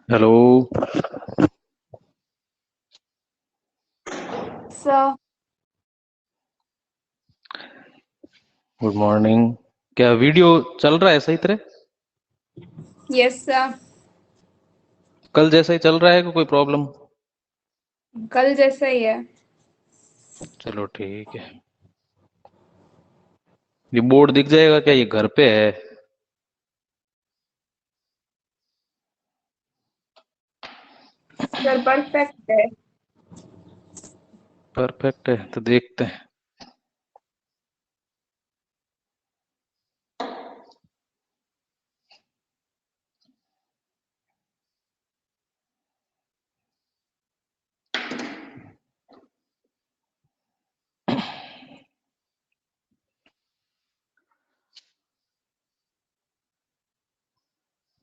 Hello. Sir. Good morning. क्या video चल रहा है सही तरह? Yes sir. कल जैसा ही चल रहा है कि कोई प्रॉब्लम? कल जैसा ही है। चलो ठीक है। ये बोर्ड दिख जाएगा क्या? ये घर पे है? सर परफेक्ट है। परफेक्ट है तो देखते हैं।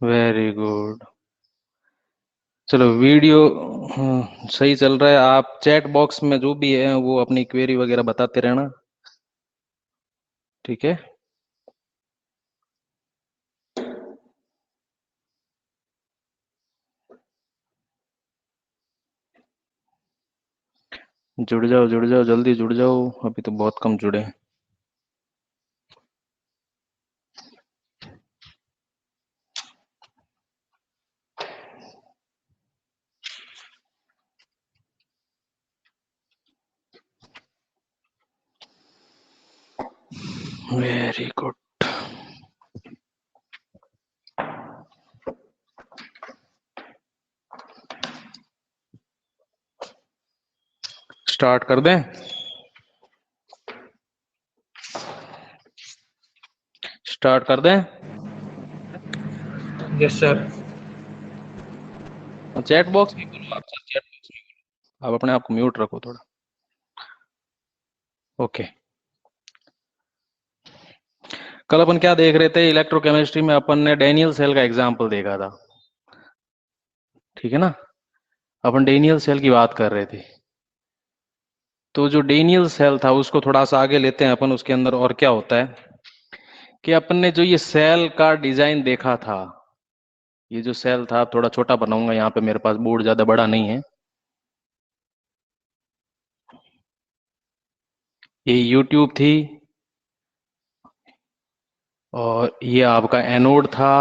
Very good. चलो वीडियो सही चल रहा है। आप चैट बॉक्स में जो भी है वो अपनी क्वेरी वगैरह बताते रहना। ठीक है। जुड़ जाओ जल्दी जुड़ जाओ। अभी तो बहुत कम जुड़े हैं। Very good. स्टार्ट कर दें? स्टार्ट कर दें? Yes sir. चैट बॉक्स में बोलो आप सर। चैट बॉक्स में बोलो। आप अपने आप को म्यूट रखो थोड़ा। ओके। कल अपन क्या देख रहे थे? इलेक्ट्रोकेमिस्ट्री में अपन ने डेनियल सेल का एग्जाम्पल देखा था। ठीक है ना? अपन डेनियल सेल की बात कर रहे थे। तो जो डेनियल सेल था उसको थोड़ा सा आगे लेते हैं अपन। उसके अंदर और क्या होता है कि अपन ने जो ये सेल का डिजाइन देखा था, ये जो सेल था, थोड़ा छोटा बनाऊंगा यहाँ पे, मेरे पास बोर्ड ज्यादा बड़ा नहीं है। ये यूट्यूब थी और ये आपका एनोड था।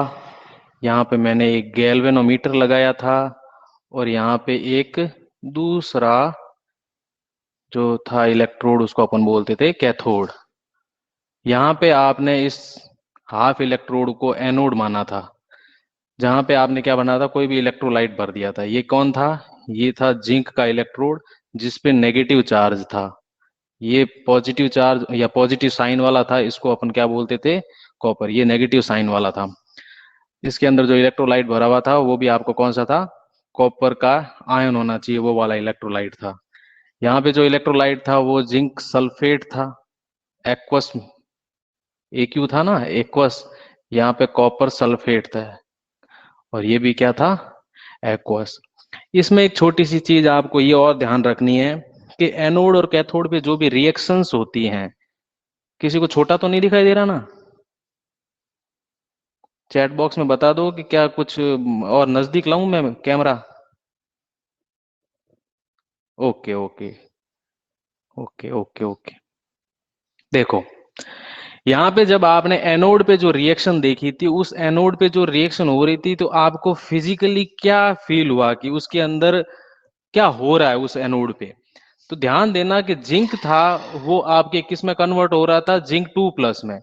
यहाँ पे मैंने एक गैल्वेनोमीटर लगाया था और यहाँ पे एक दूसरा जो था इलेक्ट्रोड, उसको अपन बोलते थे कैथोड। यहाँ पे आपने इस हाफ इलेक्ट्रोड को एनोड माना था, जहां पे आपने क्या बना था, कोई भी इलेक्ट्रोलाइट भर दिया था। ये कौन था? ये था जिंक का इलेक्ट्रोड, जिसपे नेगेटिव चार्ज था। ये पॉजिटिव चार्ज या पॉजिटिव साइन वाला था, इसको अपन क्या बोलते थे? कॉपर। ये नेगेटिव साइन वाला था। इसके अंदर जो इलेक्ट्रोलाइट भरा हुआ था वो भी आपको कौन सा था? कॉपर का आयन होना चाहिए, वो वाला इलेक्ट्रोलाइट था। यहाँ पे जो इलेक्ट्रोलाइट था वो जिंक सल्फेट था, एक्वस। एक्यू था ना, एक्वस। यहाँ पे कॉपर सल्फेट था और ये भी क्या था? एक्वस। इसमें एक छोटी सी चीज आपको ये और ध्यान रखनी है कि एनोड और कैथोड पे जो भी रिएक्शंस होती हैं, किसी को छोटा तो नहीं दिखाई दे रहा ना? चैट बॉक्स में बता दो कि क्या कुछ और नजदीक लाऊं मैं camera? Okay okay okay okay okay. देखो, यहाँ पे जब आपने एनोड पे जो रिएक्शन देखी थी, उस एनोड पे जो रिएक्शन हो रही थी, तो आपको फिजिकली क्या फील हुआ कि उसके अंदर क्या हो रहा है उस एनोड पे? तो ध्यान देना कि जिंक था वो आपके किस में कन्वर्ट हो रहा था? जिंक 2+ में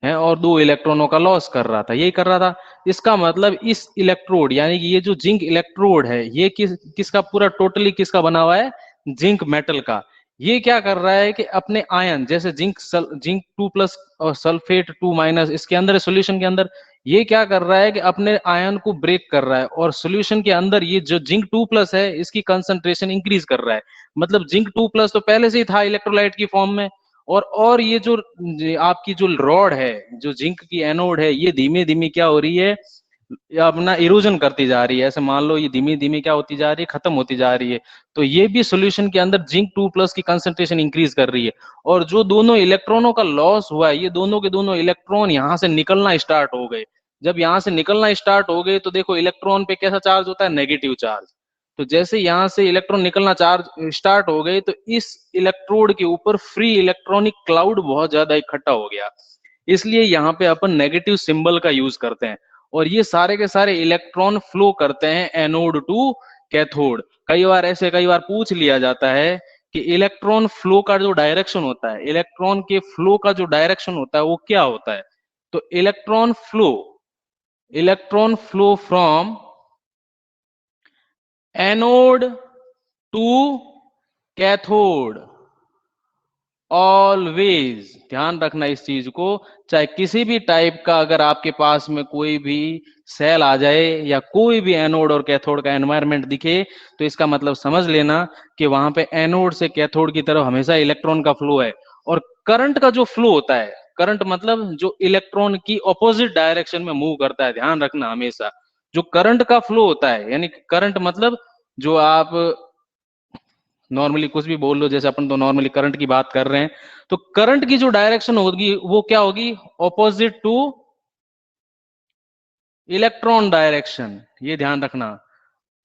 है, और 2 इलेक्ट्रॉनों का लॉस कर रहा था, यही कर रहा था। इसका मतलब इस इलेक्ट्रोड, यानी कि ये जो जिंक इलेक्ट्रोड है, ये किसका पूरा टोटली किसका बना हुआ है? जिंक मेटल का। ये क्या कर रहा है कि अपने आयन, जैसे जिंक 2+ और सल्फेट 2-, इसके अंदर सोल्यूशन के अंदर, ये क्या कर रहा है कि अपने आयन को ब्रेक कर रहा है, और सोल्यूशन के अंदर ये जो जिंक 2+ है इसकी कंसंट्रेशन इंक्रीज कर रहा है। मतलब जिंक 2+ तो पहले से ही था इलेक्ट्रोलाइट की फॉर्म में, और ये जो आपकी जो रॉड है, जो जिंक की एनोड है, ये धीमे धीमे क्या हो रही है? अपना इरोजन करती जा रही है। ऐसे मान लो ये धीमे धीमे क्या होती जा रही है? खत्म होती जा रही है। तो ये भी सॉल्यूशन के अंदर जिंक 2+ की कंसंट्रेशन इंक्रीज कर रही है। और जो दोनों इलेक्ट्रॉनों का लॉस हुआ है, ये दोनों के दोनों इलेक्ट्रॉन यहां से निकलना स्टार्ट हो गए। जब यहाँ से निकलना स्टार्ट हो गए तो देखो इलेक्ट्रॉन पे कैसा चार्ज होता है, नेगेटिव चार्ज। तो जैसे यहाँ से इलेक्ट्रॉन निकलना चार्ज स्टार्ट हो गए तो इस इलेक्ट्रोड के ऊपर फ्री इलेक्ट्रॉनिक क्लाउड बहुत ज्यादा इकट्ठा हो गया, इसलिए यहाँ पे अपन नेगेटिव सिंबल का यूज करते हैं। और ये सारे के सारे इलेक्ट्रॉन फ्लो करते हैं एनोड टू कैथोड। कई बार पूछ लिया जाता है कि इलेक्ट्रॉन फ्लो का जो डायरेक्शन होता है, इलेक्ट्रॉन के फ्लो का जो डायरेक्शन होता है वो क्या होता है। तो electron flow from anode to cathode, always ध्यान रखना इस चीज को। चाहे किसी भी टाइप का अगर आपके पास में कोई भी सेल आ जाए या कोई भी एनोड और कैथोड का एनवायरनमेंट दिखे, तो इसका मतलब समझ लेना कि वहां पे एनोड से कैथोड की तरफ हमेशा इलेक्ट्रॉन का फ्लो है। और करंट का जो फ्लो होता है, करंट मतलब जो इलेक्ट्रॉन की ऑपोजिट डायरेक्शन में मूव करता है, ध्यान रखना हमेशा। जो करंट का फ्लो होता है, यानी करंट मतलब जो आप नॉर्मली कुछ भी बोल लो, जैसे अपन तो नॉर्मली करंट की बात कर रहे हैं, तो करंट की जो डायरेक्शन होगी वो क्या होगी, ऑपोजिट टू इलेक्ट्रॉन डायरेक्शन। ये ध्यान रखना,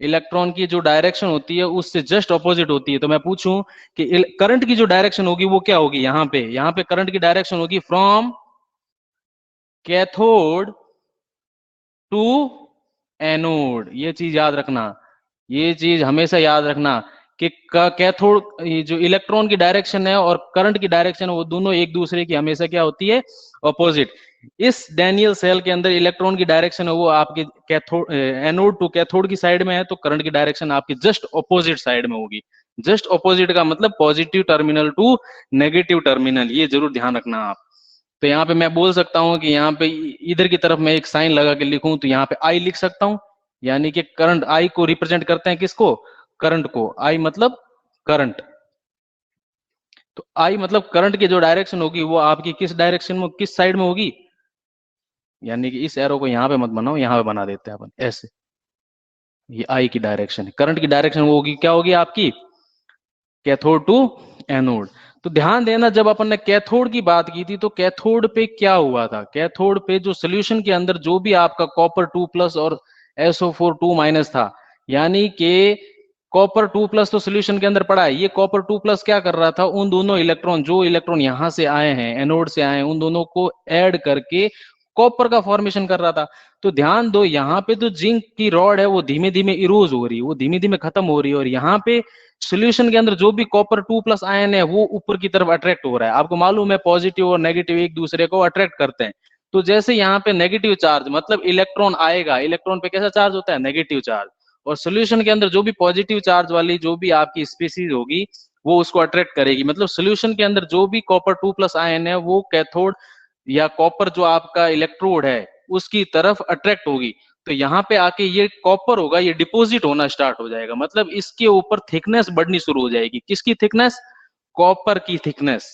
इलेक्ट्रॉन की जो डायरेक्शन होती है उससे जस्ट ऑपोजिट होती है। तो मैं पूछूं कि करंट की जो डायरेक्शन होगी वो क्या होगी, यहाँ पे करंट की डायरेक्शन होगी फ्रॉम कैथोड टू एनोड। ये चीज याद रखना, ये चीज हमेशा याद रखना कि कैथोड जो इलेक्ट्रॉन की डायरेक्शन है और करंट की डायरेक्शन है वो दोनों एक दूसरे की हमेशा क्या होती है, ऑपोजिट। इस डैनियल सेल के अंदर इलेक्ट्रॉन की डायरेक्शन है वो आपके कैथोड एनोड टू कैथोड की साइड में है, तो करंट की डायरेक्शन आपकी जस्ट ऑपोजिट साइड में होगी। जस्ट ऑपोजिट का मतलब positive terminal to negative terminal, ये जरूर ध्यान रखना आप। तो यहाँ पे मैं बोल सकता हूँ कि यहाँ पे इधर की तरफ मैं एक साइन लगा के लिखूं तो यहाँ पे आई लिख सकता हूं, यानी कि करंट आई को रिप्रेजेंट करते हैं किसको, करंट को। आई मतलब करंट, तो आई मतलब करंट की जो डायरेक्शन होगी वो आपकी किस डायरेक्शन में, किस साइड में होगी, यानी कि इस एरो को यहाँ पे मत बनाओ, यहाँ पे बना देते हैं अपन ऐसे। ये आई की डायरेक्शन है, करंट की डायरेक्शन वो होगी, क्या होगी आपकी, कैथोड टू एनोड। तो ध्यान देना, जब अपन ने कैथोड की बात की थी तो कैथोड पे क्या हुआ था, कैथोड पे जो सोल्यूशन के अंदर जो भी आपका कॉपर 2+ और SO4 2- था, यानी कि कॉपर 2+ तो सोल्यूशन के अंदर पड़ा है, ये कॉपर 2+ क्या कर रहा था, उन दोनों इलेक्ट्रॉन, जो इलेक्ट्रॉन यहां से आए हैं एनोड से आए हैं, उन दोनों को ऐड करके कॉपर का फॉर्मेशन कर रहा था। तो ध्यान दो, यहाँ पे तो जिंक की रॉड है वो धीमे धीमे इरोज हो रही है, वो धीमे धीमे खत्म हो रही है, और यहाँ पे सोल्यूशन के अंदर जो भी कॉपर 2+ आयन है वो ऊपर की तरफ अट्रैक्ट हो रहा है। आपको मालूम है पॉजिटिव और नेगेटिव एक दूसरे को अट्रैक्ट करते हैं। तो जैसे यहाँ पे नेगेटिव चार्ज मतलब इलेक्ट्रॉन आएगा, इलेक्ट्रॉन पे कैसा चार्ज होता है, नेगेटिव चार्ज, और सोल्यूशन के अंदर जो भी पॉजिटिव चार्ज वाली जो भी आपकी स्पीसीज होगी वो उसको अट्रैक्ट करेगी। मतलब सोल्यूशन के अंदर जो भी कॉपर 2+ आयन है वो कैथोड या कॉपर जो आपका इलेक्ट्रोड है उसकी तरफ अट्रैक्ट होगी। तो यहाँ पे आके ये कॉपर होगा, ये डिपॉजिट होना स्टार्ट हो जाएगा, मतलब इसके ऊपर थिकनेस बढ़नी शुरू हो जाएगी। किसकी थिकनेस, कॉपर की थिकनेस।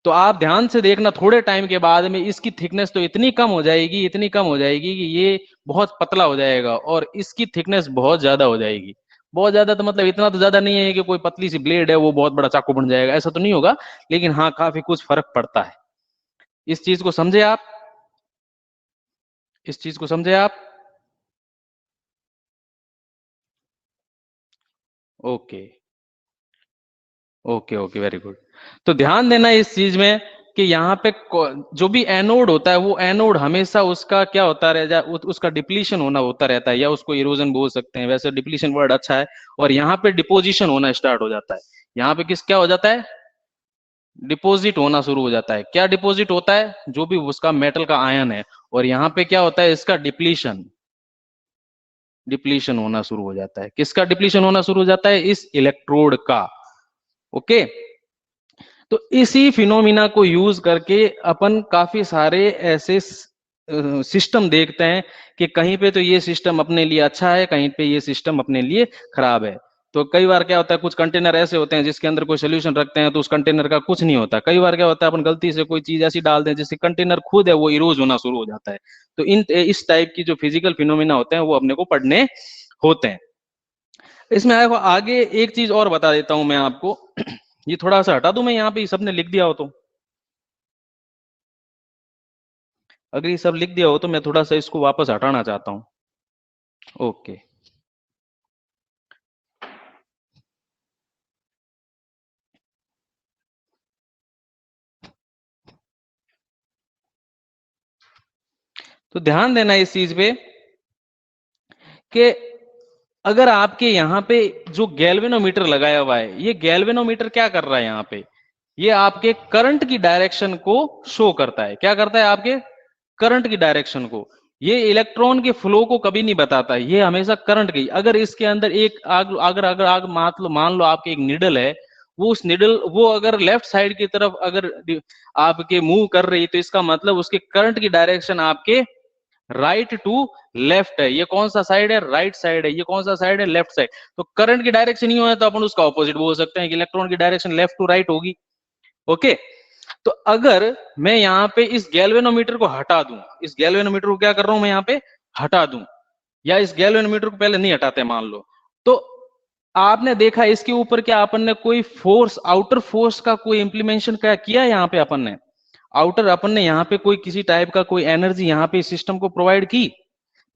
तो आप ध्यान से देखना, थोड़े टाइम के बाद में इसकी थिकनेस तो इतनी कम हो जाएगी, इतनी कम हो जाएगी कि ये बहुत पतला हो जाएगा और इसकी थिकनेस बहुत ज्यादा हो जाएगी। बहुत ज्यादा तो मतलब इतना तो ज्यादा नहीं है कि कोई पतली सी ब्लेड है वो बहुत बड़ा चाकू बन जाएगा, ऐसा तो नहीं होगा, लेकिन हाँ काफी कुछ फर्क पड़ता है। इस चीज को समझे आप, इस चीज को समझे आप। Okay okay okay, very good. तो ध्यान देना इस चीज में कि यहाँ पे जो भी एनोड होता है वो एनोड हमेशा उसका क्या होता रहता है, उसका डिप्लीशन होना होता रहता है, या उसको इरोजन बोल सकते हैं, वैसे डिप्लीशन वर्ड अच्छा है। और यहाँ पे डिपोजिशन होना स्टार्ट हो जाता है, यहाँ पे किस क्या हो जाता है, डिपोजिट होना शुरू हो जाता है। क्या डिपोजिट होता है, जो भी उसका मेटल का आयन है, और यहाँ पे क्या होता है, इसका डिप्लीशन, डिप्लीशन होना शुरू हो जाता है। किसका डिप्लीशन होना शुरू हो जाता है, इस इलेक्ट्रोड का। ओके, तो इसी फिनोमिना को यूज करके अपन काफी सारे ऐसे सिस्टम देखते हैं कि कहीं पे तो ये सिस्टम अपने लिए अच्छा है, कहीं पे ये सिस्टम अपने लिए खराब है। तो कई बार क्या होता है, कुछ कंटेनर ऐसे होते हैं जिसके अंदर कोई सोल्यूशन रखते हैं तो उस कंटेनर का कुछ नहीं होता। कई बार क्या होता है, अपन गलती से कोई चीज ऐसी डाल दें जिससे कंटेनर खुद है वो इरोज होना शुरू हो जाता है। तो इस टाइप की जो फिजिकल फिनोमिना होते हैं वो अपने को पढ़ने होते हैं। इसमें आगे एक चीज और बता देता हूं मैं आपको, ये थोड़ा सा हटा दूं मैं, यहाँ पे सबने लिख दिया हो तो। अगर ये सब लिख दिया हो तो मैं थोड़ा सा इसको वापस हटाना चाहता हूं। ओके, तो ध्यान देना इस चीज पे कि अगर आपके यहाँ पे जो गैल्वेनोमीटर लगाया हुआ है, ये गैल्वेनोमीटर क्या कर रहा है यहाँ पे, ये आपके करंट की डायरेक्शन को शो करता है। क्या करता है? आपके करंट की डायरेक्शन को। ये इलेक्ट्रॉन के फ्लो को कभी नहीं बताता, ये हमेशा करंट की। अगर इसके अंदर एक आग, अगर अगर आग मान लो आपके एक निडल है, वो उस निडल वो अगर लेफ्ट साइड की तरफ अगर आपके मूव कर रही है, तो इसका मतलब उसके करंट की डायरेक्शन आपके राइट टू लेफ्ट है। ये कौन सा साइड है? राइट साइड है। ये कौन सा साइड है? Left side. तो करंट की डायरेक्शन ही हो तो अपन उसका ऑपोजिट बोल सकते हैं कि इलेक्ट्रॉन की डायरेक्शन लेफ्ट टू राइट होगी। ओके, तो अगर मैं यहाँ पे इस गैल्वेनोमीटर को हटा दूं, इस गैल्वेनोमीटर को क्या कर रहा हूं मैं यहाँ पे हटा दूं, या इस गैल्वेनोमीटर को पहले नहीं हटाते मान लो, तो आपने देखा इसके ऊपर क्या अपन ने कोई फोर्स, आउटर फोर्स का कोई इंप्लीमेंटेशन क्या किया यहाँ पे अपन ने? आउटर अपन ने यहाँ पे कोई किसी टाइप का कोई एनर्जी यहाँ पे सिस्टम को प्रोवाइड की?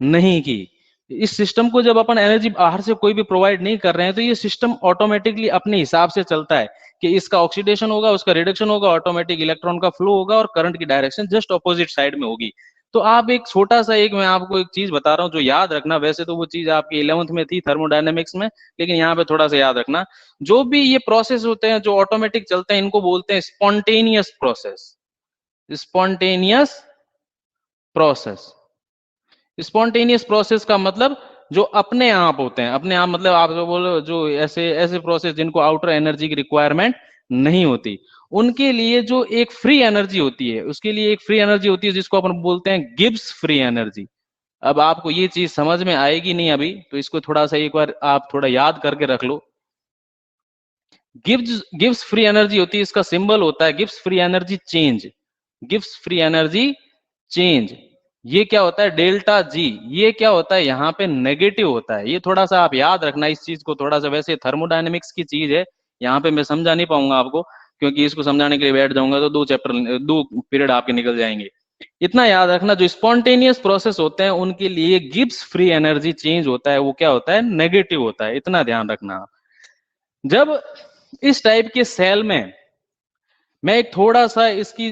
नहीं की। इस सिस्टम को जब अपन एनर्जी बाहर से कोई भी प्रोवाइड नहीं कर रहे हैं, तो ये सिस्टम ऑटोमेटिकली अपने हिसाब से चलता है कि इसका ऑक्सीडेशन होगा, उसका रिडक्शन होगा, ऑटोमेटिक इलेक्ट्रॉन का फ्लो होगा और करंट की डायरेक्शन जस्ट ऑपोजिट साइड में होगी। तो आप एक छोटा सा, एक मैं आपको एक चीज बता रहा हूं जो याद रखना, वैसे तो वो चीज आपकी 11th में थी थर्मोडायनेमिक्स में, लेकिन यहाँ पे थोड़ा सा याद रखना। जो भी ये प्रोसेस होते हैं जो ऑटोमेटिक चलते हैं, इनको बोलते हैं spontaneous process. Spontaneous process. Spontaneous process का मतलब जो अपने आप होते हैं, अपने आप मतलब आप जो बोलो जो ऐसे ऐसे प्रोसेस जिनको आउटर एनर्जी की रिक्वायरमेंट नहीं होती, उनके लिए जो एक फ्री एनर्जी होती है, उसके लिए एक फ्री एनर्जी होती है जिसको अपन बोलते हैं गिब्स फ्री एनर्जी। अब आपको ये चीज समझ में आएगी नहीं अभी, तो इसको थोड़ा सा एक बार आप थोड़ा याद करके रख लो। गिब्स गिब्स फ्री एनर्जी होती है, इसका सिंबल होता है Gibbs free energy change. Gibbs free energy change, ये क्या होता है? Delta G. ये क्या होता है? यहाँ पे नेगेटिव होता है। ये थोड़ा सा आप याद रखना इस चीज को, थोड़ा सा वैसे थर्मोडायनेमिक्स की चीज है, यहाँ पे मैं समझा नहीं पाऊंगा आपको, क्योंकि इसको समझाने के लिए बैठ जाऊंगा तो 2 चैप्टर 2 पीरियड आपके निकल जाएंगे। इतना याद रखना, जो स्पॉन्टेनियस प्रोसेस होते हैं उनके लिए गिब्स फ्री एनर्जी चेंज होता है, वो क्या होता है? नेगेटिव होता है। इतना ध्यान रखना। जब इस टाइप के सेल में मैं एक थोड़ा सा इसकी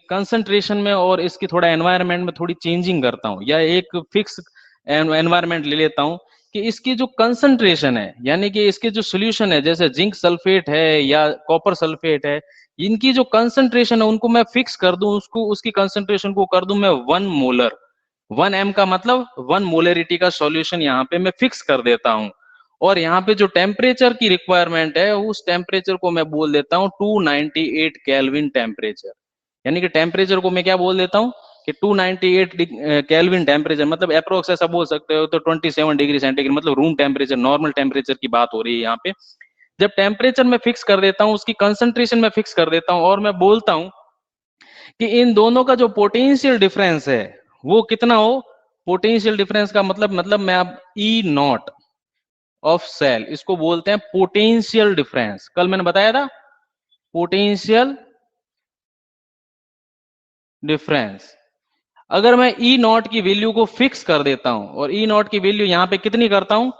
कंसंट्रेशन में और इसकी थोड़ा एनवायरनमेंट में थोड़ी चेंजिंग करता हूं, या एक फिक्स एनवायरनमेंट ले लेता हूं, कि इसकी जो कंसंट्रेशन है, यानी कि इसके जो सोल्यूशन है, जैसे जिंक सल्फेट है या कॉपर सल्फेट है, इनकी जो कंसंट्रेशन है उनको मैं फिक्स कर दूं, उसको उसकी कंसंट्रेशन को कर दूं मैं 1 मोलर। 1 m का मतलब 1 मोलरिटी का सॉल्यूशन यहाँ पे मैं फिक्स कर देता हूं। और यहाँ पे जो टेम्परेचर की रिक्वायरमेंट है, उस टेम्परेचर को मैं बोल देता हूँ 298 केल्विन टेम्परेचर। यानी कि टेम्परेचर को मैं क्या बोल देता हूँ कि 298 केल्विन टेम्परेचर, मतलब अप्रोक्स ऐसा बोल सकते हो तो 27 डिग्री सेंटीग्रेड, मतलब रूम टेम्परेचर, नॉर्मल टेम्परेचर की बात हो रही है यहाँ पे। जब टेम्परेचर में फिक्स कर देता हूँ, उसकी कंसंट्रेशन में फिक्स कर देता हूँ, और मैं बोलता हूँ कि इन दोनों का जो पोटेंशियल डिफरेंस है वो कितना हो। पोटेंशियल डिफरेंस का मतलब मैं अब ई नॉट ऑफ सेल, इसको बोलते हैं पोटेंशियल डिफरेंस। कल मैंने बताया था पोटेंशियल डिफरेंस। अगर मैं ई नॉट की वैल्यू को फिक्स कर देता हूं, और ई नॉट की वैल्यू यहां पे कितनी करता हूं,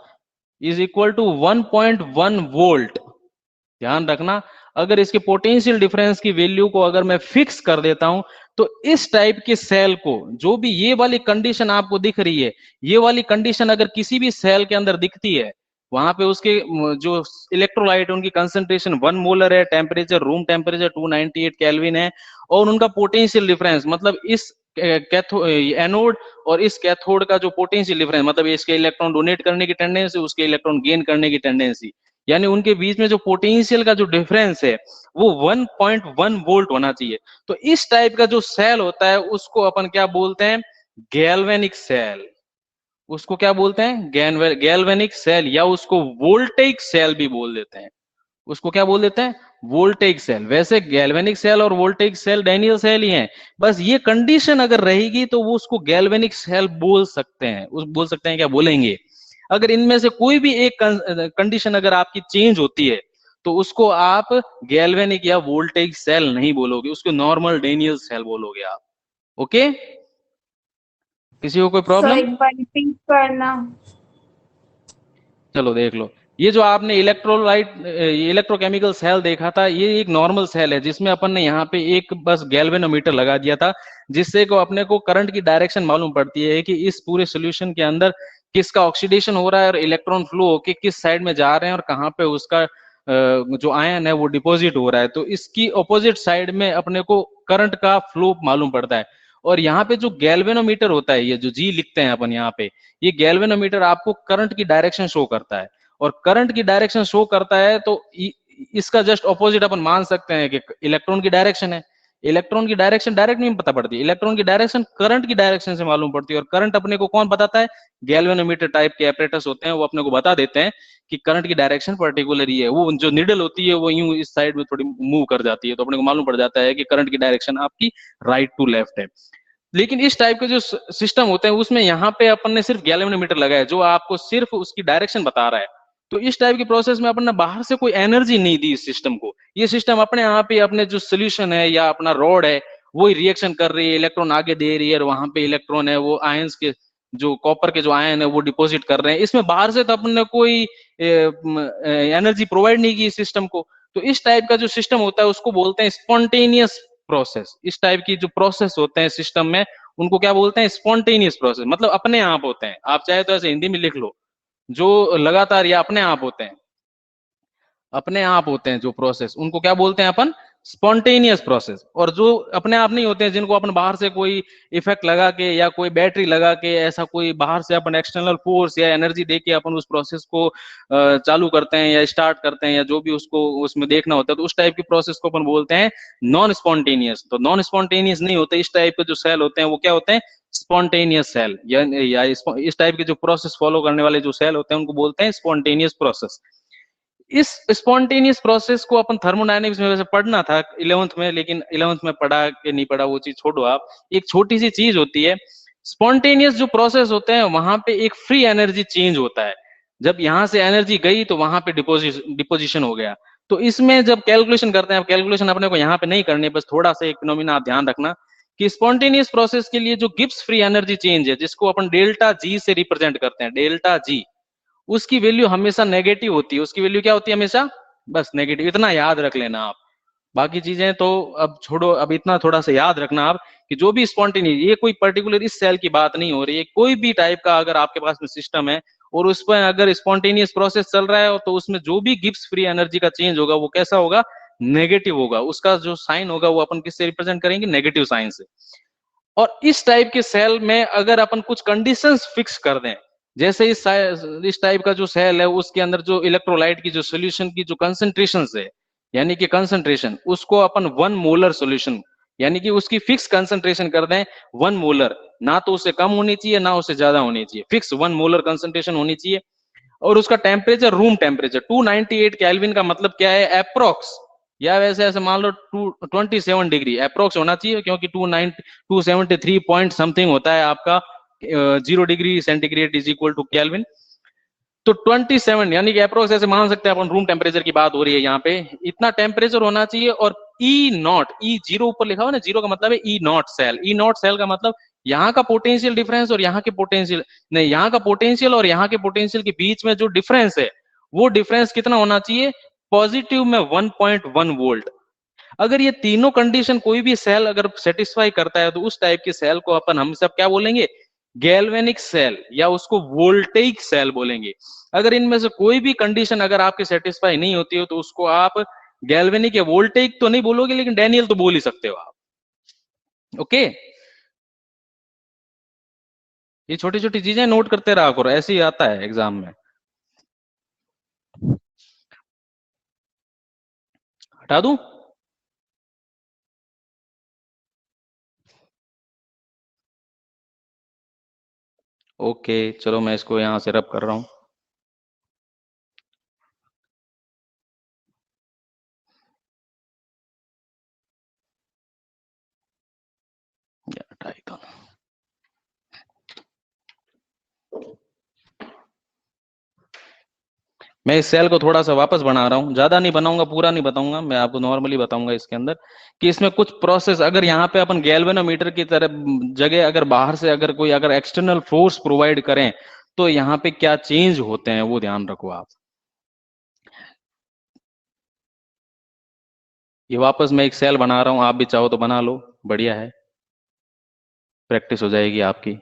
इज इक्वल टू 1.1 वोल्ट। ध्यान रखना, अगर इसके पोटेंशियल डिफरेंस की वैल्यू को अगर मैं फिक्स कर देता हूं, तो इस टाइप के सेल को, जो भी ये वाली कंडीशन आपको दिख रही है, ये वाली कंडीशन अगर किसी भी सेल के अंदर दिखती है, वहां पे उसके जो इलेक्ट्रोलाइट उनकी कंसंट्रेशन 1 मोलर है, टेम्परेचर रूम टेम्परेचर 298 केल्विन है, और उनका पोटेंशियल डिफरेंस मतलब इस एनोड और इस कैथोड का जो पोटेंशियल डिफरेंस, मतलब इसके इलेक्ट्रॉन डोनेट करने की टेंडेंसी, उसके इलेक्ट्रॉन गेन करने की टेंडेंसी, यानी उनके बीच में जो पोटेंशियल का जो डिफरेंस है वो 1.1 वोल्ट होना चाहिए। तो इस टाइप का जो सेल होता है उसको अपन क्या बोलते हैं? Galvanic cell. उसको क्या बोलते हैं? गैल्वेनिक सेल, या उसको वोल्टेइक सेल भी बोल देते हैं। उसको क्या बोल देते हैं? Voltaic cell. वैसे गैल्वेनिक सेल और वोल्टेइक सेल डायनियल सेल ही हैं, बस ये कंडीशन अगर रहेगी तो वो उसको गैल्वेनिक सेल बोल सकते हैं। उस बोल सकते हैं, क्या बोलेंगे? अगर इनमें से कोई भी एक कंडीशन अगर आपकी चेंज होती है, तो उसको आप गैल्वेनिक या वोल्टेइक सेल नहीं बोलोगे, उसको नॉर्मल डायनियल सेल बोलोगे आप। ओके, किसी को कोई सर प्रॉब्लम? एक बार रिपीट करना। चलो देख लो। ये जो आपने इलेक्ट्रोकेमिकल सेल देखा था, ये एक नॉर्मल सेल है जिसमें अपन ने यहाँ पे एक बस गैल्वेनोमीटर लगा दिया था, जिससे को अपने को करंट की डायरेक्शन मालूम पड़ती है कि इस पूरे सॉल्यूशन के अंदर किसका ऑक्सीडेशन हो रहा है और इलेक्ट्रॉन फ्लो होके किस साइड में जा रहे हैं और कहाँ पे उसका जो आयन है वो डिपॉजिट हो रहा है। तो इसकी ऑपोजिट साइड में अपने को करंट का फ्लो मालूम पड़ता है। और यहाँ पे जो गैल्वेनोमीटर होता है, ये जो जी लिखते हैं अपन यहाँ पे, ये गैल्वेनोमीटर आपको करंट की डायरेक्शन शो करता है। और करंट की डायरेक्शन शो करता है तो इसका जस्ट ऑपोजिट अपन मान सकते हैं कि इलेक्ट्रॉन की डायरेक्शन है। इलेक्ट्रॉन की डायरेक्शन डायरेक्ट नहीं पता पड़ती, इलेक्ट्रॉन की डायरेक्शन करंट की डायरेक्शन से मालूम पड़ती है। और करंट अपने को कौन बताता है? गैल्वेनोमीटर टाइप के एपरेटस होते हैं, वो अपने को बता देते हैं कि करंट की डायरेक्शन पर्टिकुलर ही है। वो जो निडल होती है वो यूं इस साइड में थोड़ी मूव कर जाती है, तो अपने को मालूम पड़ जाता है कि करंट की डायरेक्शन आपकी राइट टू लेफ्ट है। लेकिन इस टाइप के जो सिस्टम होते हैं उसमें यहाँ पे अपन ने सिर्फ गैल्वेनोमीटर लगाया जो आपको सिर्फ उसकी डायरेक्शन बता रहा है। तो इस टाइप की प्रोसेस में अपन ने बाहर से कोई एनर्जी नहीं दी इस सिस्टम को। ये सिस्टम अपने आप ही अपने जो सोल्यूशन है या अपना रॉड है वही रिएक्शन कर रही है, इलेक्ट्रॉन आगे दे रही है और वहां पे इलेक्ट्रॉन है वो आयंस के जो कॉपर के जो आयन है वो डिपॉजिट कर रहे हैं। इसमें बाहर से तो अपन ने कोई एनर्जी प्रोवाइड नहीं की सिस्टम को। तो इस टाइप का जो सिस्टम होता है उसको बोलते हैं स्पॉन्टेनियस प्रोसेस। इस टाइप की जो प्रोसेस होते हैं सिस्टम में उनको क्या बोलते हैं? स्पॉन्टेनियस प्रोसेस, मतलब अपने आप होते हैं। आप चाहे तो ऐसे हिंदी में लिख लो, जो लगातार या अपने आप होते हैं। अपने आप होते हैं जो प्रोसेस उनको क्या बोलते हैं अपन? Spontaneous process. और जो अपने आप नहीं होते हैं, जिनको अपन बाहर से कोई इफेक्ट लगा के या कोई बैटरी लगा के ऐसा कोई बाहर से अपन एक्सटर्नल फोर्स या एनर्जी दे के अपन उस प्रोसेस को चालू करते हैं या स्टार्ट करते हैं या जो भी उसको उसमें देखना होता है, तो उस टाइप की प्रोसेस को अपन बोलते हैं नॉन स्पॉन्टेनियस। तो नॉन स्पॉन्टेनियस नहीं होते इस टाइप के जो सेल होते हैं, वो क्या होते हैं? Spontaneous cell. या इस टाइप के जो प्रोसेस फॉलो करने वाले जो सेल होते हैं उनको बोलते हैं स्पॉन्टेनियस प्रोसेस। इस स्पॉन्टेनियस प्रोसेस को अपन थर्मोडायनेमिक्स में वैसे पढ़ना था 11th में, लेकिन 11th में पढ़ा कि नहीं पढ़ा वो चीज छोड़ो आप। एक छोटी सी चीज होती है, स्पॉन्टेनियस जो प्रोसेस होते हैं वहां पे एक फ्री एनर्जी चेंज होता है। जब यहां से एनर्जी गई तो वहां पे डिपोजिशन हो गया। तो इसमें जब कैलकुलेशन करते हैं, अब कैलकुलेशन अपने को यहाँ पे नहीं करनी, बस थोड़ा सा एक फिनोमिना आप ध्यान रखना कि स्पॉन्टेनियस प्रोसेस के लिए जो गिब्स फ्री एनर्जी चेंज है, जिसको अपन डेल्टा जी से रिप्रेजेंट करते हैं, डेल्टा जी, उसकी वैल्यू हमेशा नेगेटिव होती है। उसकी वैल्यू क्या होती है? हमेशा बस नेगेटिव। इतना याद रख लेना आप, बाकी चीजें तो अब छोड़ो। अब इतना थोड़ा सा याद रखना आप कि जो भी स्पॉन्टेनियस, ये कोई पर्टिकुलर इस सेल की बात नहीं हो रही है, कोई भी टाइप का अगर आपके पास में सिस्टम है और उस पर अगर स्पॉन्टेनियस प्रोसेस चल रहा है तो उसमें जो भी गिब्स फ्री एनर्जी का चेंज होगा वो कैसा होगा? नेगेटिव होगा। उसका जो साइन होगा वो अपन किससे रिप्रेजेंट करेंगे? नेगेटिव साइन से। और इस टाइप के सेल में अगर अपन कुछ कंडीशंस फिक्स कर दें, जैसे इस टाइप का जो सेल है उसके अंदर जो इलेक्ट्रोलाइट की जो सॉल्यूशन की जो कंसंट्रेशन है, यानी कि कंसंट्रेशन, उसको अपन 1 मोलर सॉल्यूशन, यानी कि उसकी फिक्स कंसंट्रेशन कर दें 1 मोलर, ना तो उससे कम होनी चाहिए ना उससे ज्यादा होनी चाहिए, फिक्स 1 मोलर कंसंट्रेशन होनी चाहिए। और उसका टेम्परेचर रूम टेम्परेचर 298 केल्विन का मतलब क्या है? अप्रोक्स, या वैसे ऐसे मान लो 227 डिग्री अप्रोक्स होना चाहिए, क्योंकि 273 पॉइंट समथिंग होता है आपका 0 degree centigrade is equal to kelvin. तो 27 यानी कि अप्रोक्स ऐसे मान सकते हैं अपन, रूम टेम्परेचर की बात हो रही है यहाँ पे, इतना टेम्परेचर होना चाहिए। और ई नॉट, ई जीरो ऊपर लिखा हुआ ना, जीरो का मतलब है E not cell. E not cell का मतलब यहाँ का पोटेंशियल डिफरेंस और यहाँ के पोटेंशियल, नहीं, यहाँ का पोटेंशियल और यहाँ के पोटेंशियल के बीच में जो डिफरेंस है वो डिफरेंस कितना होना चाहिए? पॉजिटिव में 1.1 वोल्ट। अगर ये तीनों कंडीशन कोई भी सेल अगर सेटिस्फाई करता है तो उस टाइप के सेल को अपन हम सब क्या बोलेंगे? गैल्वेनिक सेल, या उसको वोल्टेइक सेल बोलेंगे। अगर इनमें से कोई भी कंडीशन अगर आपके सेटिस्फाई नहीं होती हो तो उसको आप गैल्वेनिक या वोल्टेइक तो नहीं बोलोगे, लेकिन डैनियल तो बोल ही सकते हो आप। ओके, ये छोटी छोटी चीजें नोट करते रहा करो, ऐसे ही आता है एग्जाम में। हटा दूं? ओके, चलो मैं इसको यहां से रब कर रहा हूं। हटाई दो। मैं इस सेल को थोड़ा सा वापस बना रहा हूं, ज्यादा नहीं बनाऊंगा, पूरा नहीं बताऊंगा, मैं आपको नॉर्मली बताऊंगा इसके अंदर कि इसमें कुछ प्रोसेस, अगर यहाँ पे अपन गैल्वेनोमीटर की तरह जगह अगर बाहर से अगर कोई अगर एक्सटर्नल फोर्स प्रोवाइड करें तो यहाँ पे क्या चेंज होते हैं वो ध्यान रखो आप। ये वापस मैं एक सेल बना रहा हूं, आप भी चाहो तो बना लो, बढ़िया है, प्रैक्टिस हो जाएगी आपकी।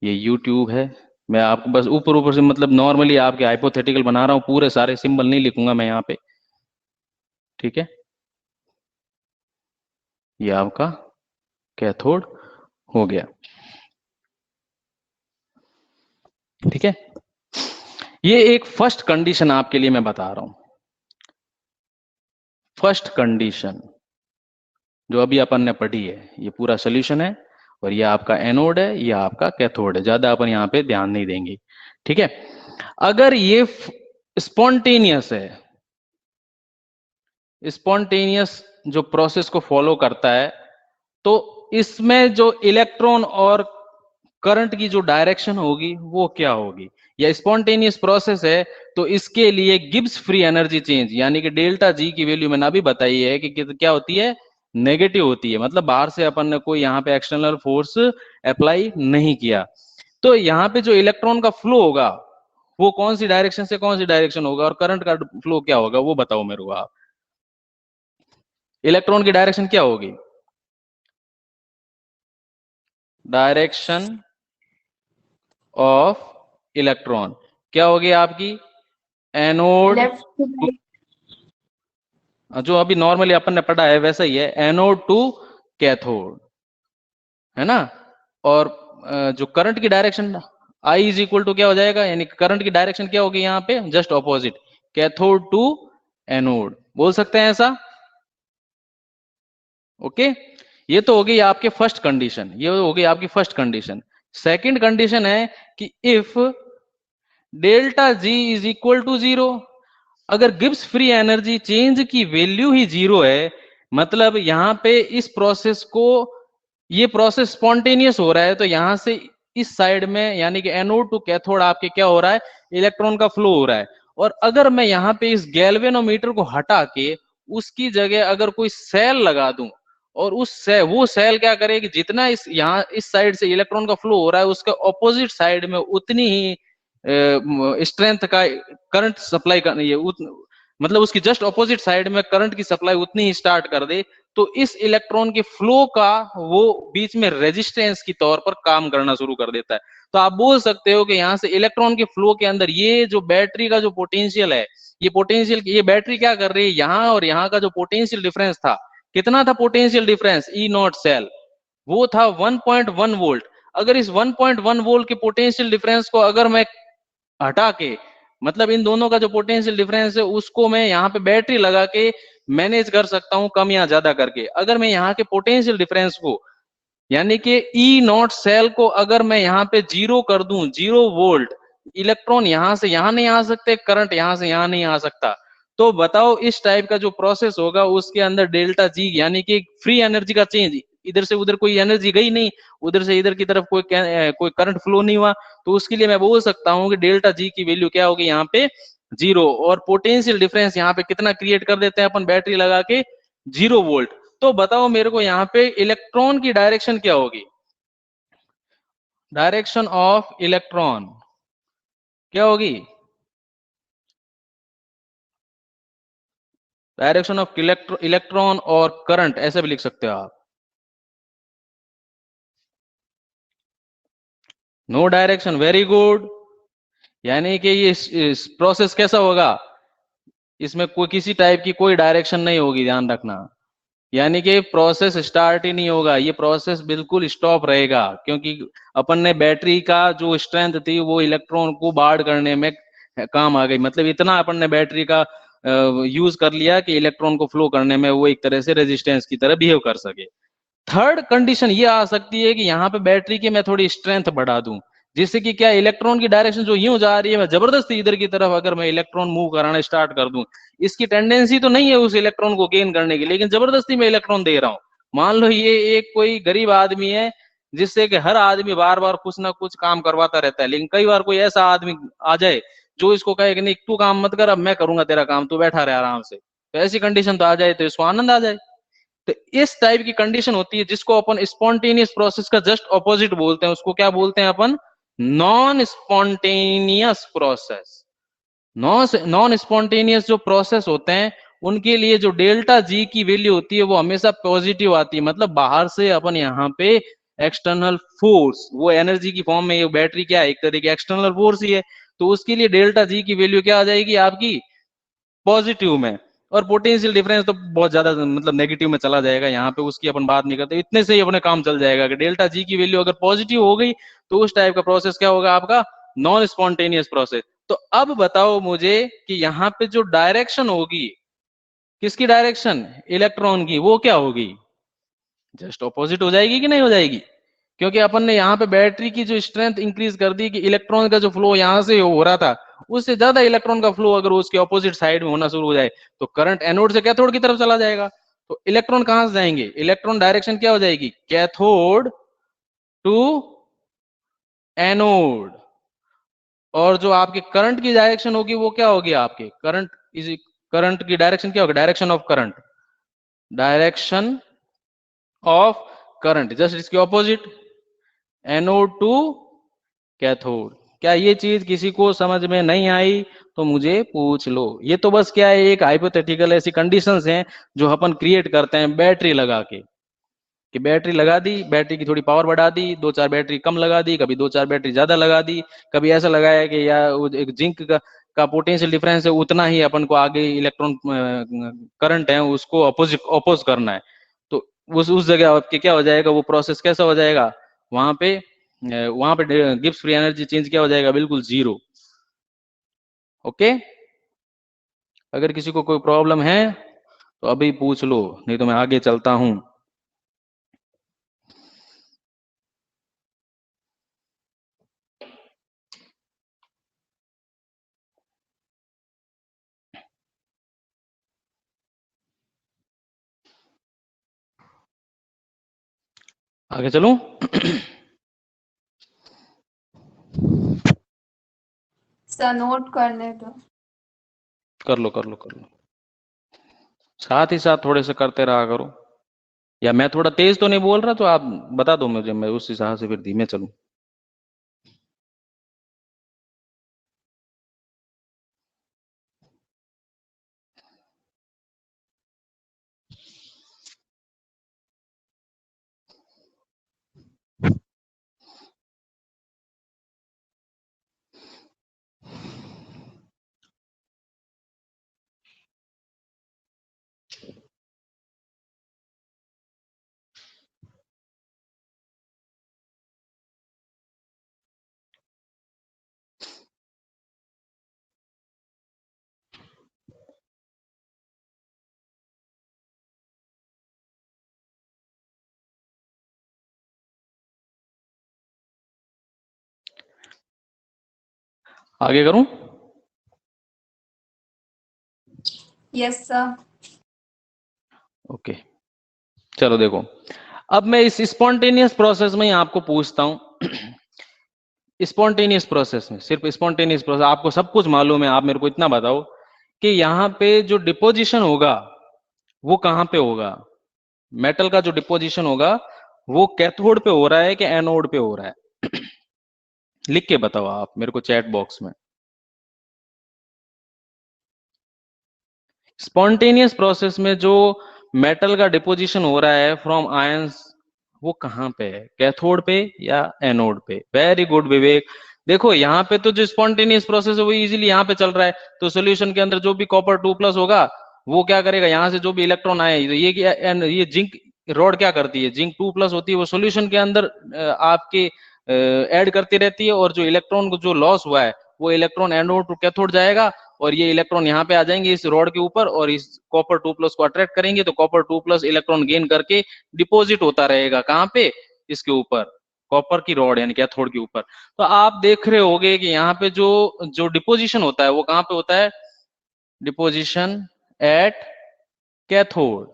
ये YouTube है, मैं आपको बस ऊपर ऊपर से मतलब नॉर्मली आपके हाइपोथेटिकल बना रहा हूं, पूरे सारे सिंबल नहीं लिखूंगा मैं यहाँ पे, ठीक है। ये आपका कैथोड हो गया, ठीक है। ये एक फर्स्ट कंडीशन आपके लिए मैं बता रहा हूं, फर्स्ट कंडीशन जो अभी अपन ने पढ़ी है, ये पूरा सोल्यूशन है और ये आपका एनोड है, ये आपका कैथोड है, ज्यादा अपन यहाँ पे ध्यान नहीं देंगे, ठीक है। अगर ये स्पॉन्टेनियस है, स्पॉन्टेनियस जो प्रोसेस को फॉलो करता है, तो इसमें जो इलेक्ट्रॉन और करंट की जो डायरेक्शन होगी वो क्या होगी। या स्पॉन्टेनियस प्रोसेस है तो इसके लिए गिब्स फ्री एनर्जी चेंज यानी कि डेल्टा जी की वैल्यू मैंने अभी बताई है कि क्या होती है, नेगेटिव होती है, मतलब बाहर से अपन ने कोई यहाँ पे एक्सटर्नल फोर्स अप्लाई नहीं किया। तो यहाँ पे जो इलेक्ट्रॉन का फ्लो होगा वो कौन सी डायरेक्शन से कौन सी डायरेक्शन होगा, और करंट का फ्लो क्या होगा वो बताओ मेरे को आप। इलेक्ट्रॉन की डायरेक्शन क्या होगी, डायरेक्शन ऑफ इलेक्ट्रॉन क्या होगी आपकी, एनोड, लेफ्ट टू राइट। जो अभी नॉर्मली अपन ने पढ़ा है वैसा ही है, एनोड टू कैथोड, है ना। और जो करंट की direction I is equal to क्या हो जाएगा, यानी करंट की डायरेक्शन क्या होगी यहाँ पे, just opposite, cathode to anode, बोल सकते हैं ऐसा, ओके। ये तो हो गई आपके फर्स्ट कंडीशन, ये हो गई आपकी फर्स्ट कंडीशन। सेकंड कंडीशन है कि if delta G is equal to zero, अगर गिब्स फ्री एनर्जी चेंज की वैल्यू ही जीरो है, मतलब यहां पे इस प्रोसेस को, ये प्रोसेस स्पॉन्टेनियस हो रहा है, तो यहां से इस साइड में यानी कि एनोड टू कैथोड आपके क्या हो रहा है, इलेक्ट्रॉन का फ्लो हो रहा है। और अगर मैं यहाँ पे इस गैल्वेनोमीटर को हटा के उसकी जगह अगर कोई सेल लगा दूं, और वो सेल क्या करे कि जितना इस यहाँ इस साइड से इलेक्ट्रॉन का फ्लो हो रहा है उसके ऑपोजिट साइड में उतनी ही स्ट्रेंथ का करंट सप्लाई का ये मतलब उसकी जस्ट ऑपोजिट साइड में करंट की सप्लाई उतनी ही स्टार्ट कर दे, तो इस इलेक्ट्रॉन के फ्लो का वो बीच में रेजिस्टेंस की तौर पर काम करना शुरू कर देता है। तो आप बोल सकते हो कि यहाँ से इलेक्ट्रॉन के फ्लो के अंदर ये जो बैटरी का जो पोटेंशियल है, ये पोटेंशियल, ये बैटरी क्या कर रही है, यहाँ और यहाँ का जो पोटेंशियल डिफरेंस था, कितना था potential difference, E not cell, वो था 1.1 वोल्ट। अगर इस 1.1 वोल्ट के पोटेंशियल डिफरेंस को अगर मैं हटा के, मतलब इन दोनों का जो पोटेंशियल डिफरेंस है उसको मैं यहाँ पे बैटरी लगा के मैनेज कर सकता हूँ कम या ज्यादा करके। अगर मैं यहाँ के पोटेंशियल डिफरेंस को यानी कि ई नॉट सेल को अगर मैं यहाँ पे जीरो कर दूं, 0 वोल्ट, इलेक्ट्रॉन यहां से यहां नहीं आ सकते, करंट यहां से यहां नहीं आ सकता, तो बताओ इस टाइप का जो प्रोसेस होगा उसके अंदर डेल्टा जी यानी कि फ्री एनर्जी का चेंज, इधर से उधर कोई एनर्जी गई नहीं, उधर से इधर की तरफ कोई करंट फ्लो नहीं हुआ, तो उसके लिए मैं बोल सकता हूँ कि डेल्टा जी की वैल्यू क्या होगी यहाँ पे, जीरो। और पोटेंशियल डिफरेंस यहाँ पे कितना क्रिएट कर देते हैं अपन बैटरी लगा के, 0 वोल्ट। तो बताओ मेरे को यहाँ पे इलेक्ट्रॉन की डायरेक्शन क्या होगी, डायरेक्शन ऑफ इलेक्ट्रॉन क्या होगी, डायरेक्शन ऑफ इलेक्ट्रॉन और करंट ऐसे भी लिख सकते हो आप, नो डायरेक्शन, वेरी गुड। यानी कि ये प्रोसेस कैसा होगा, इसमें कोई किसी टाइप की कोई डायरेक्शन नहीं होगी, ध्यान रखना, यानी कि प्रोसेस स्टार्ट ही नहीं होगा, ये प्रोसेस बिल्कुल स्टॉप रहेगा, क्योंकि अपन ने बैटरी का जो स्ट्रेंथ थी वो इलेक्ट्रॉन को बाढ़ करने में काम आ गई, मतलब इतना अपन ने बैटरी का यूज कर लिया कि इलेक्ट्रॉन को फ्लो करने में वो एक तरह से रेजिस्टेंस की तरह बिहेव कर सके। थर्ड कंडीशन ये आ सकती है कि यहाँ पे बैटरी की मैं थोड़ी स्ट्रेंथ बढ़ा दूं, जिससे कि क्या इलेक्ट्रॉन की डायरेक्शन जो यूं जा रही है, मैं जबरदस्ती इधर की तरफ अगर मैं इलेक्ट्रॉन मूव कराना स्टार्ट कर दूं, इसकी टेंडेंसी तो नहीं है उस इलेक्ट्रॉन को गेन करने की, लेकिन जबरदस्ती मैं इलेक्ट्रॉन दे रहा हूं। मान लो ये एक कोई गरीब आदमी है जिससे कि हर आदमी बार बार कुछ ना कुछ काम करवाता रहता है, लेकिन कई बार कोई ऐसा आदमी आ जाए जो इसको कहे कि नहीं तू काम मत कर, अब मैं करूंगा तेरा काम, तू बैठा रहे आराम से, तो ऐसी कंडीशन तो आ जाए तो इसको आनंद आ जाए। तो इस टाइप की कंडीशन होती है जिसको अपन स्पॉन्टेनियस प्रोसेस का जस्ट ऑपोजिट बोलते हैं, उसको क्या बोलते हैं अपन? Non spontaneous process. Non spontaneous जो प्रोसेस होते हैं उनके लिए जो डेल्टा जी की वैल्यू होती है वो हमेशा पॉजिटिव आती है, मतलब बाहर से अपन यहाँ पे एक्सटर्नल फोर्स, वो एनर्जी की फॉर्म में, ये बैटरी क्या है, एक तरह की एक्सटर्नल फोर्स ही है, तो उसके लिए डेल्टा जी की वैल्यू क्या आ जाएगी आपकी? पॉजिटिव में। और पोटेंशियल डिफरेंस तो बहुत ज्यादा मतलब नेगेटिव में चला जाएगा, यहाँ पे उसकी अपन बात नहीं करते, इतने से ही अपने काम चल जाएगा कि डेल्टा जी की वैल्यू अगर पॉजिटिव हो गई तो उस टाइप का प्रोसेस क्या होगा आपका? Non spontaneous process. तो अब बताओ मुझे कि यहाँ पे जो डायरेक्शन होगी, किसकी डायरेक्शन? इलेक्ट्रॉन की, वो क्या होगी? जस्ट ऑपोजिट हो जाएगी कि नहीं हो जाएगी? क्योंकि अपन ने यहाँ पे बैटरी की जो स्ट्रेंथ इंक्रीज कर दी कि इलेक्ट्रॉन का जो फ्लो यहाँ से हो रहा था उससे ज्यादा इलेक्ट्रॉन का फ्लो अगर उसके ऑपोजिट साइड में होना शुरू हो जाए तो करंट एनोड से कैथोड की तरफ चला जाएगा। तो इलेक्ट्रॉन कहां से जाएंगे? इलेक्ट्रॉन डायरेक्शन क्या हो जाएगी? Cathode to anode. और जो आपके करंट की डायरेक्शन होगी वो क्या होगी? आपके करंट की डायरेक्शन क्या होगी? Direction of current, direction of current just इसके ऑपोजिट, एनोड टू कैथोड। क्या ये चीज किसी को समझ में नहीं आई तो मुझे पूछ लो। ये तो बस क्या है, एक हाइपोथेटिकल ऐसी कंडीशंस हैं जो अपन क्रिएट करते हैं बैटरी लगा के, कि बैटरी लगा दी, बैटरी की थोड़ी पावर बढ़ा दी, दो चार बैटरी कम लगा दी, कभी दो चार बैटरी ज्यादा लगा दी, कभी ऐसा लगाया कि या एक जिंक का पोटेंशियल डिफरेंस है उतना ही अपन को आगे इलेक्ट्रॉन करंट है उसको अपोज करना है, तो उस जगह आपके क्या हो जाएगा? वो प्रोसेस कैसा हो जाएगा? वहां पे गिब्स फ्री एनर्जी चेंज क्या हो जाएगा? बिल्कुल जीरो। ओके, अगर किसी को कोई प्रॉब्लम है तो अभी पूछ लो, नहीं तो मैं आगे चलता हूं। आगे चलूं? सर नोट करने दो। कर लो कर लो कर लो, साथ ही साथ थोड़े से करते रहा करो। या मैं थोड़ा तेज तो नहीं बोल रहा तो आप बता दो मुझे, मैं उस हिसाब से फिर धीमे चलूं। आगे करूं? Yes sir. ओके, चलो देखो, अब मैं इस स्पॉन्टेनियस प्रोसेस में ही आपको पूछता हूं। स्पॉन्टेनियस प्रोसेस में, सिर्फ स्पॉन्टेनियस प्रोसेस, आपको सब कुछ मालूम है, आप मेरे को इतना बताओ कि यहाँ पे जो डिपोजिशन होगा वो कहाँ पे होगा? मेटल का जो डिपोजिशन होगा वो कैथोड पे हो रहा है कि एनोड पे हो रहा है? लिख के बताओ आप मेरे को चैट बॉक्स में। स्पॉन्टेनियस प्रोसेस में जो मेटल का डिपोजिशन हो रहा है फ्रॉम आयंस, वो कहाँ पे है? कैथोड पे या एनोड पे? वेरी गुड विवेक। देखो यहाँ पे तो जो स्पॉन्टेनियस प्रोसेस है वो इजीली यहाँ पे चल रहा है, तो सॉल्यूशन के अंदर जो भी कॉपर 2+ होगा वो क्या करेगा? यहाँ से जो भी इलेक्ट्रॉन आए, तो ये जिंक रॉड क्या करती है? जिंक 2+ होती है, वो सॉल्यूशन के अंदर आपके ऐड करती रहती है, और जो इलेक्ट्रॉन को जो लॉस हुआ है वो इलेक्ट्रॉन एनोड टू कैथोड जाएगा, और ये इलेक्ट्रॉन यहाँ पे आ जाएंगे इस रॉड के ऊपर और इस कॉपर 2+ को अट्रैक्ट करेंगे, तो कॉपर 2+ इलेक्ट्रॉन गेन करके डिपॉजिट होता रहेगा कहाँ पे? इसके ऊपर, कॉपर की रॉड यानी कैथोड के ऊपर। तो आप देख रहे होगे कि यहाँ पे जो जो डिपोजिशन होता है वो कहाँ पे होता है? डिपोजिशन एट कैथोड,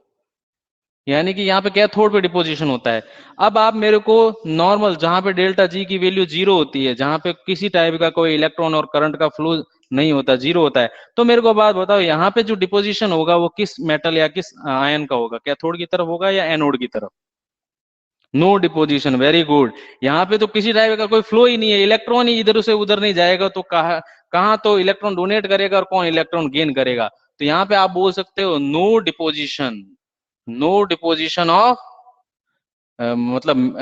यानी कि यहाँ पे कैथोड पे डिपोजिशन होता है। अब आप मेरे को नॉर्मल जहां पे डेल्टा जी की वैल्यू जीरो होती है, जहां पे किसी टाइप का कोई इलेक्ट्रॉन और करंट का फ्लो नहीं होता, जीरो होता है, तो मेरे को बात बताओ यहाँ पे जो डिपोजिशन होगा वो किस मेटल या किस आयन का होगा, कैथोड की तरफ होगा या एनोड की तरफ? No deposition, very good. यहाँ पे तो किसी टाइप का कोई फ्लो ही नहीं है, इलेक्ट्रॉन ही इधर से उधर नहीं जाएगा, तो कहा कहाँ तो इलेक्ट्रॉन डोनेट करेगा और कौन इलेक्ट्रॉन गेन करेगा? तो यहाँ पे आप बोल सकते हो no deposition, no deposition of, मतलब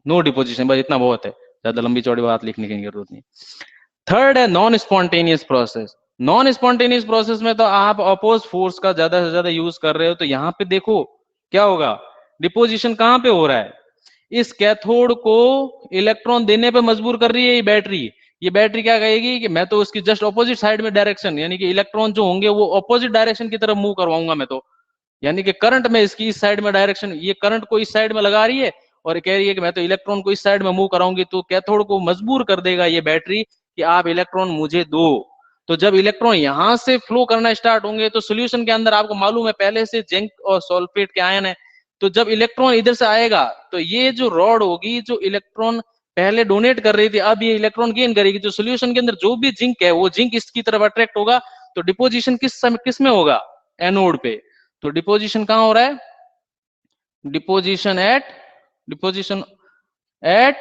नो डिपोजिशन, बस इतना बहुत है, ज्यादा लंबी चौड़ी बात लिखने की जरूरत नहीं। थर्ड है non spontaneous process. Non spontaneous process में तो आप अपोज फोर्स का ज्यादा से ज्यादा यूज कर रहे हो, तो यहाँ पे देखो क्या होगा, डिपोजिशन कहाँ पे हो रहा है, इस कैथोड को इलेक्ट्रॉन देने पे मजबूर कर रही है ये बैटरी। ये बैटरी क्या कहेगी कि मैं तो उसकी जस्ट ऑपोजिट साइड में डायरेक्शन, यानी कि इलेक्ट्रॉन जो होंगे वो ऑपोजिट डायरेक्शन की तरफ मूव करवाऊंगा मैं तो, यानी कि करंट में इसकी इस साइड में डायरेक्शन, ये करंट को इस साइड में लगा रही है और कह रही है कि मैं तो इलेक्ट्रॉन को इस साइड में मूव कराऊंगी, तो कैथोड को मजबूर कर देगा ये बैटरी कि आप इलेक्ट्रॉन मुझे दो। तो जब इलेक्ट्रॉन यहां से फ्लो करना स्टार्ट होंगे तो सोल्यूशन के अंदर आपको मालूम है पहले से जिंक और सल्फेट के आयन है, तो जब इलेक्ट्रॉन इधर से आएगा तो ये जो रॉड होगी जो इलेक्ट्रॉन पहले डोनेट कर रही थी, अब ये इलेक्ट्रॉन गेन करेगी, जो सोल्यूशन के अंदर जो भी जिंक है वो जिंक इसकी तरफ अट्रैक्ट होगा, तो डिपोजिशन किस में होगा, एनोड पे। तो डिपोजिशन कहां हो रहा है, डिपोजिशन एट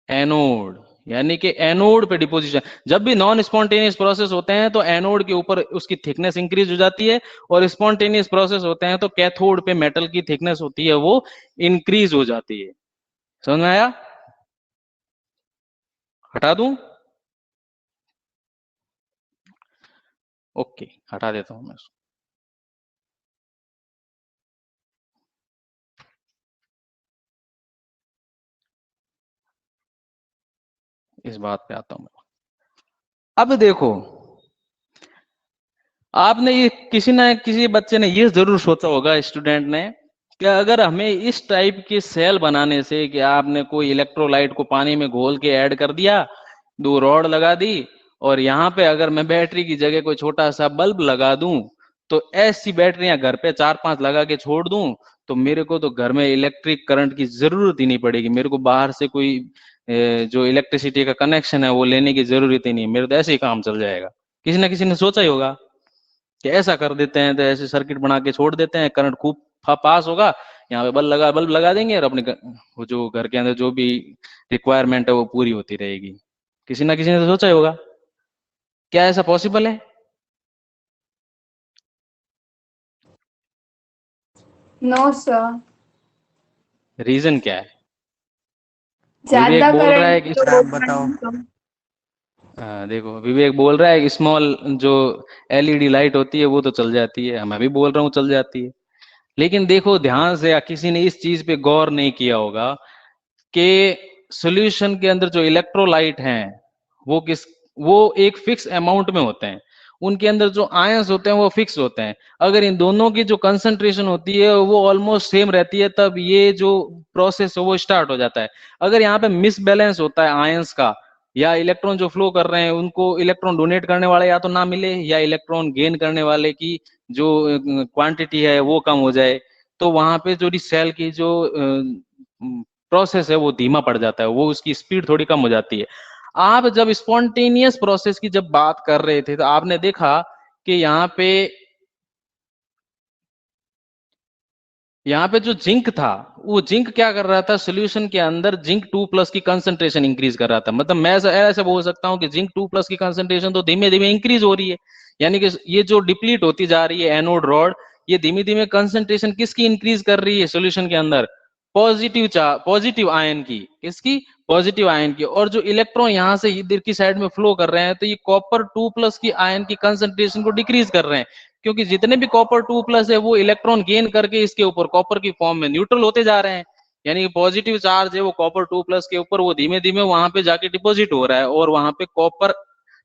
एनोड, यानी कि एनोड पे डिपोजिशन। जब भी नॉन स्पॉन्टेनियस प्रोसेस होते हैं तो एनोड के ऊपर उसकी थिकनेस इंक्रीज हो जाती है, और स्पॉन्टेनियस प्रोसेस होते हैं तो कैथोड पे मेटल की थिकनेस होती है वो इंक्रीज हो जाती है। समझ में आया? हटा दूं? ओके, हटा देता हूं मैं इसको। इस बात पे आता हूं मैं। अब देखो, आपने ये किसी ना किसी बच्चे ने ये जरूर सोचा होगा, स्टूडेंट ने, कि अगर हमें इस टाइप के सेल बनाने से, कि आपने कोई इलेक्ट्रोलाइट को पानी में घोल के ऐड कर दिया, दो रॉड लगा दी, और यहाँ पे अगर मैं बैटरी की जगह कोई छोटा सा बल्ब लगा दूं, तो ऐसी बैटरियां घर पे 4-5 लगा के छोड़ दूं, तो मेरे को तो घर में इलेक्ट्रिक करंट की जरूरत ही नहीं पड़ेगी, मेरे को बाहर से कोई जो इलेक्ट्रिसिटी का कनेक्शन है वो लेने की जरूरत ही नहीं, मेरे तो ऐसे ही काम चल जाएगा। किसी ना किसी ने सोचा ही होगा कि ऐसा कर देते हैं, तो ऐसे सर्किट बना के छोड़ देते हैं, करंट खूब पास होगा, यहाँ पे बल्ब लगा देंगे और अपने वो जो घर के अंदर जो भी रिक्वायरमेंट है वो पूरी होती रहेगी। किसी ना किसी ने तो सोचा ही होगा, क्या ऐसा पॉसिबल है? नो सर, रीजन क्या है? विवेक ज्यादा बोल रहा है करंट कि तो आप बताओ। देखो विवेक बोल रहा है कि स्मॉल जो एलईडी लाइट होती है वो तो चल जाती है, मैं भी बोल रहा हूँ चल जाती है, लेकिन देखो ध्यान से, या किसी ने इस चीज पे गौर नहीं किया होगा कि सॉल्यूशन के अंदर जो इलेक्ट्रोलाइट हैं वो वो एक फिक्स अमाउंट में होते हैं, उनके अंदर जो आयंस होते हैं वो फिक्स होते हैं, अगर इन दोनों की जो कंसंट्रेशन होती है वो ऑलमोस्ट सेम रहती है, तब ये जो प्रोसेस है वो स्टार्ट हो जाता है। अगर यहाँ पे मिसबैलेंस होता है आयंस का, या इलेक्ट्रॉन जो फ्लो कर रहे हैं उनको इलेक्ट्रॉन डोनेट करने वाले या तो ना मिले, या इलेक्ट्रॉन गेन करने वाले की जो क्वांटिटी है वो कम हो जाए, तो वहां पे जो सेल की जो प्रोसेस है वो धीमा पड़ जाता है, वो उसकी स्पीड थोड़ी कम हो जाती है। आप जब स्पॉन्टेनियस प्रोसेस की जब बात कर रहे थे तो आपने देखा कि यहाँ पे जो जिंक था, वो जिंक क्या कर रहा था, सोल्यूशन के अंदर जिंक 2+ की कंसंट्रेशन इंक्रीज कर रहा था, मतलब मैं ऐसा बोल सकता हूँ कि जिंक 2+ की कंसंट्रेशन तो धीमे धीमे इंक्रीज हो रही है, यानी कि ये जो डिप्लीट होती जा रही है एनोड रॉड, ये धीमे धीमे कंसंट्रेशन किसकी इंक्रीज कर रही है सोल्यूशन के अंदर, पॉजिटिव आयन की, किसकी, पॉजिटिव आयन की, और जो इलेक्ट्रॉन यहाँ से इधर की साइड में फ्लो कर रहे हैं तो ये कॉपर 2+ की आयन की कंसंट्रेशन को डिक्रीज कर रहे हैं, क्योंकि जितने भी कॉपर 2+ है वो इलेक्ट्रॉन गेन करके इसके ऊपर कॉपर की फॉर्म में न्यूट्रल होते जा रहे हैं, यानी कि पॉजिटिव चार्ज है वो कॉपर 2+ के ऊपर वो धीमे धीमे वहां पे जाके डिपॉजिट हो रहा है और वहां पे कॉपर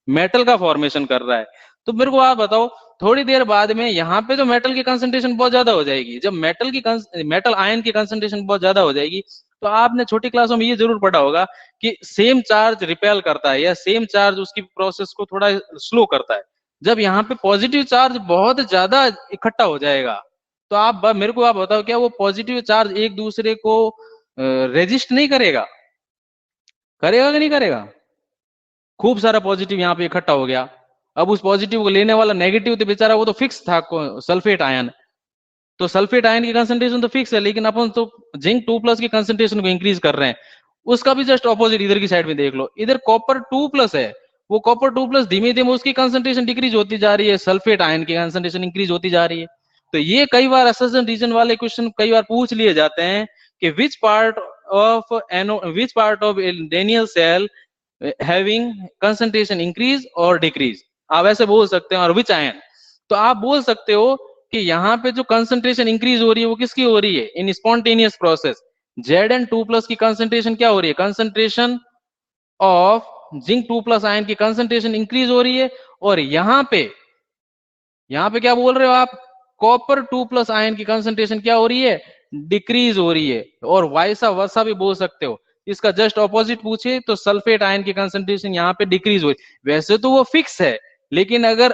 मेटल का फॉर्मेशन कर रहा है। तो मेरे को आप बताओ, थोड़ी देर बाद में यहाँ पे जो मेटल की कंसंट्रेशन बहुत ज्यादा हो जाएगी, जब मेटल आयन की कंसंट्रेशन बहुत ज्यादा हो जाएगी, तो आपने छोटी क्लासों में ये जरूर पढ़ा होगा कि सेम चार्ज रिपेल करता है या सेम चार्ज उसकी प्रोसेस को थोड़ा स्लो करता है। जब यहाँ पे पॉजिटिव चार्ज बहुत ज्यादा इकट्ठा हो जाएगा, तो मेरे को आप बताओ, क्या वो पॉजिटिव चार्ज एक दूसरे को रेजिस्ट नहीं करेगा? करेगा कि नहीं करेगा? खूब सारा पॉजिटिव यहाँ पे इकट्ठा हो गया, अब उस पॉजिटिव को लेने वाला नेगेटिव तो बेचारा वो तो फिक्स था, सल्फेट आयन, तो सल्फेट आयन की कंसंट्रेशन तो फिक्स है, लेकिन अपन तो जिंक 2+ की कंसंट्रेशन को इंक्रीज कर रहे हैं। उसका भी जस्ट ऑपोजिट इधर की साइड में देख लो, इधर कॉपर 2+ है, वो कॉपर 2+ धीमे धीमे उसकी कंसंट्रेशन डिक्रीज होती जा रही है, सल्फेट आयन की कंसंट्रेशन इंक्रीज होती जा रही है। तो ये कई बार असर्शन रीजन वाले क्वेश्चन कई बार पूछ लिए जाते हैं कि which part of Daniell cell having concentration increase और डिक्रीज, आप ऐसे बोल सकते हैं, और विच आयन। तो आप बोल सकते हो कि यहाँ पे जो कंसंट्रेशन इंक्रीज हो रही है वो किसकी हो रही है? इन स्पॉन्टेनियस प्रोसेस Zn2+ की कंसंट्रेशन क्या हो रही है? कंसंट्रेशन ऑफ जिंक 2+ आयन की कंसंट्रेशन इंक्रीज हो रही है, और यहाँ पे क्या बोल रहे हो आप? कॉपर 2+ आयन की कंसंट्रेशन क्या हो रही है? डिक्रीज हो रही है। और वाइसा वर्सा भी बोल सकते हो, इसका जस्ट ऑपोजिट पूछे तो सल्फेट आयन की कंसंट्रेशन यहाँ पे डिक्रीज हो रही। वैसे तो वो फिक्स है, लेकिन अगर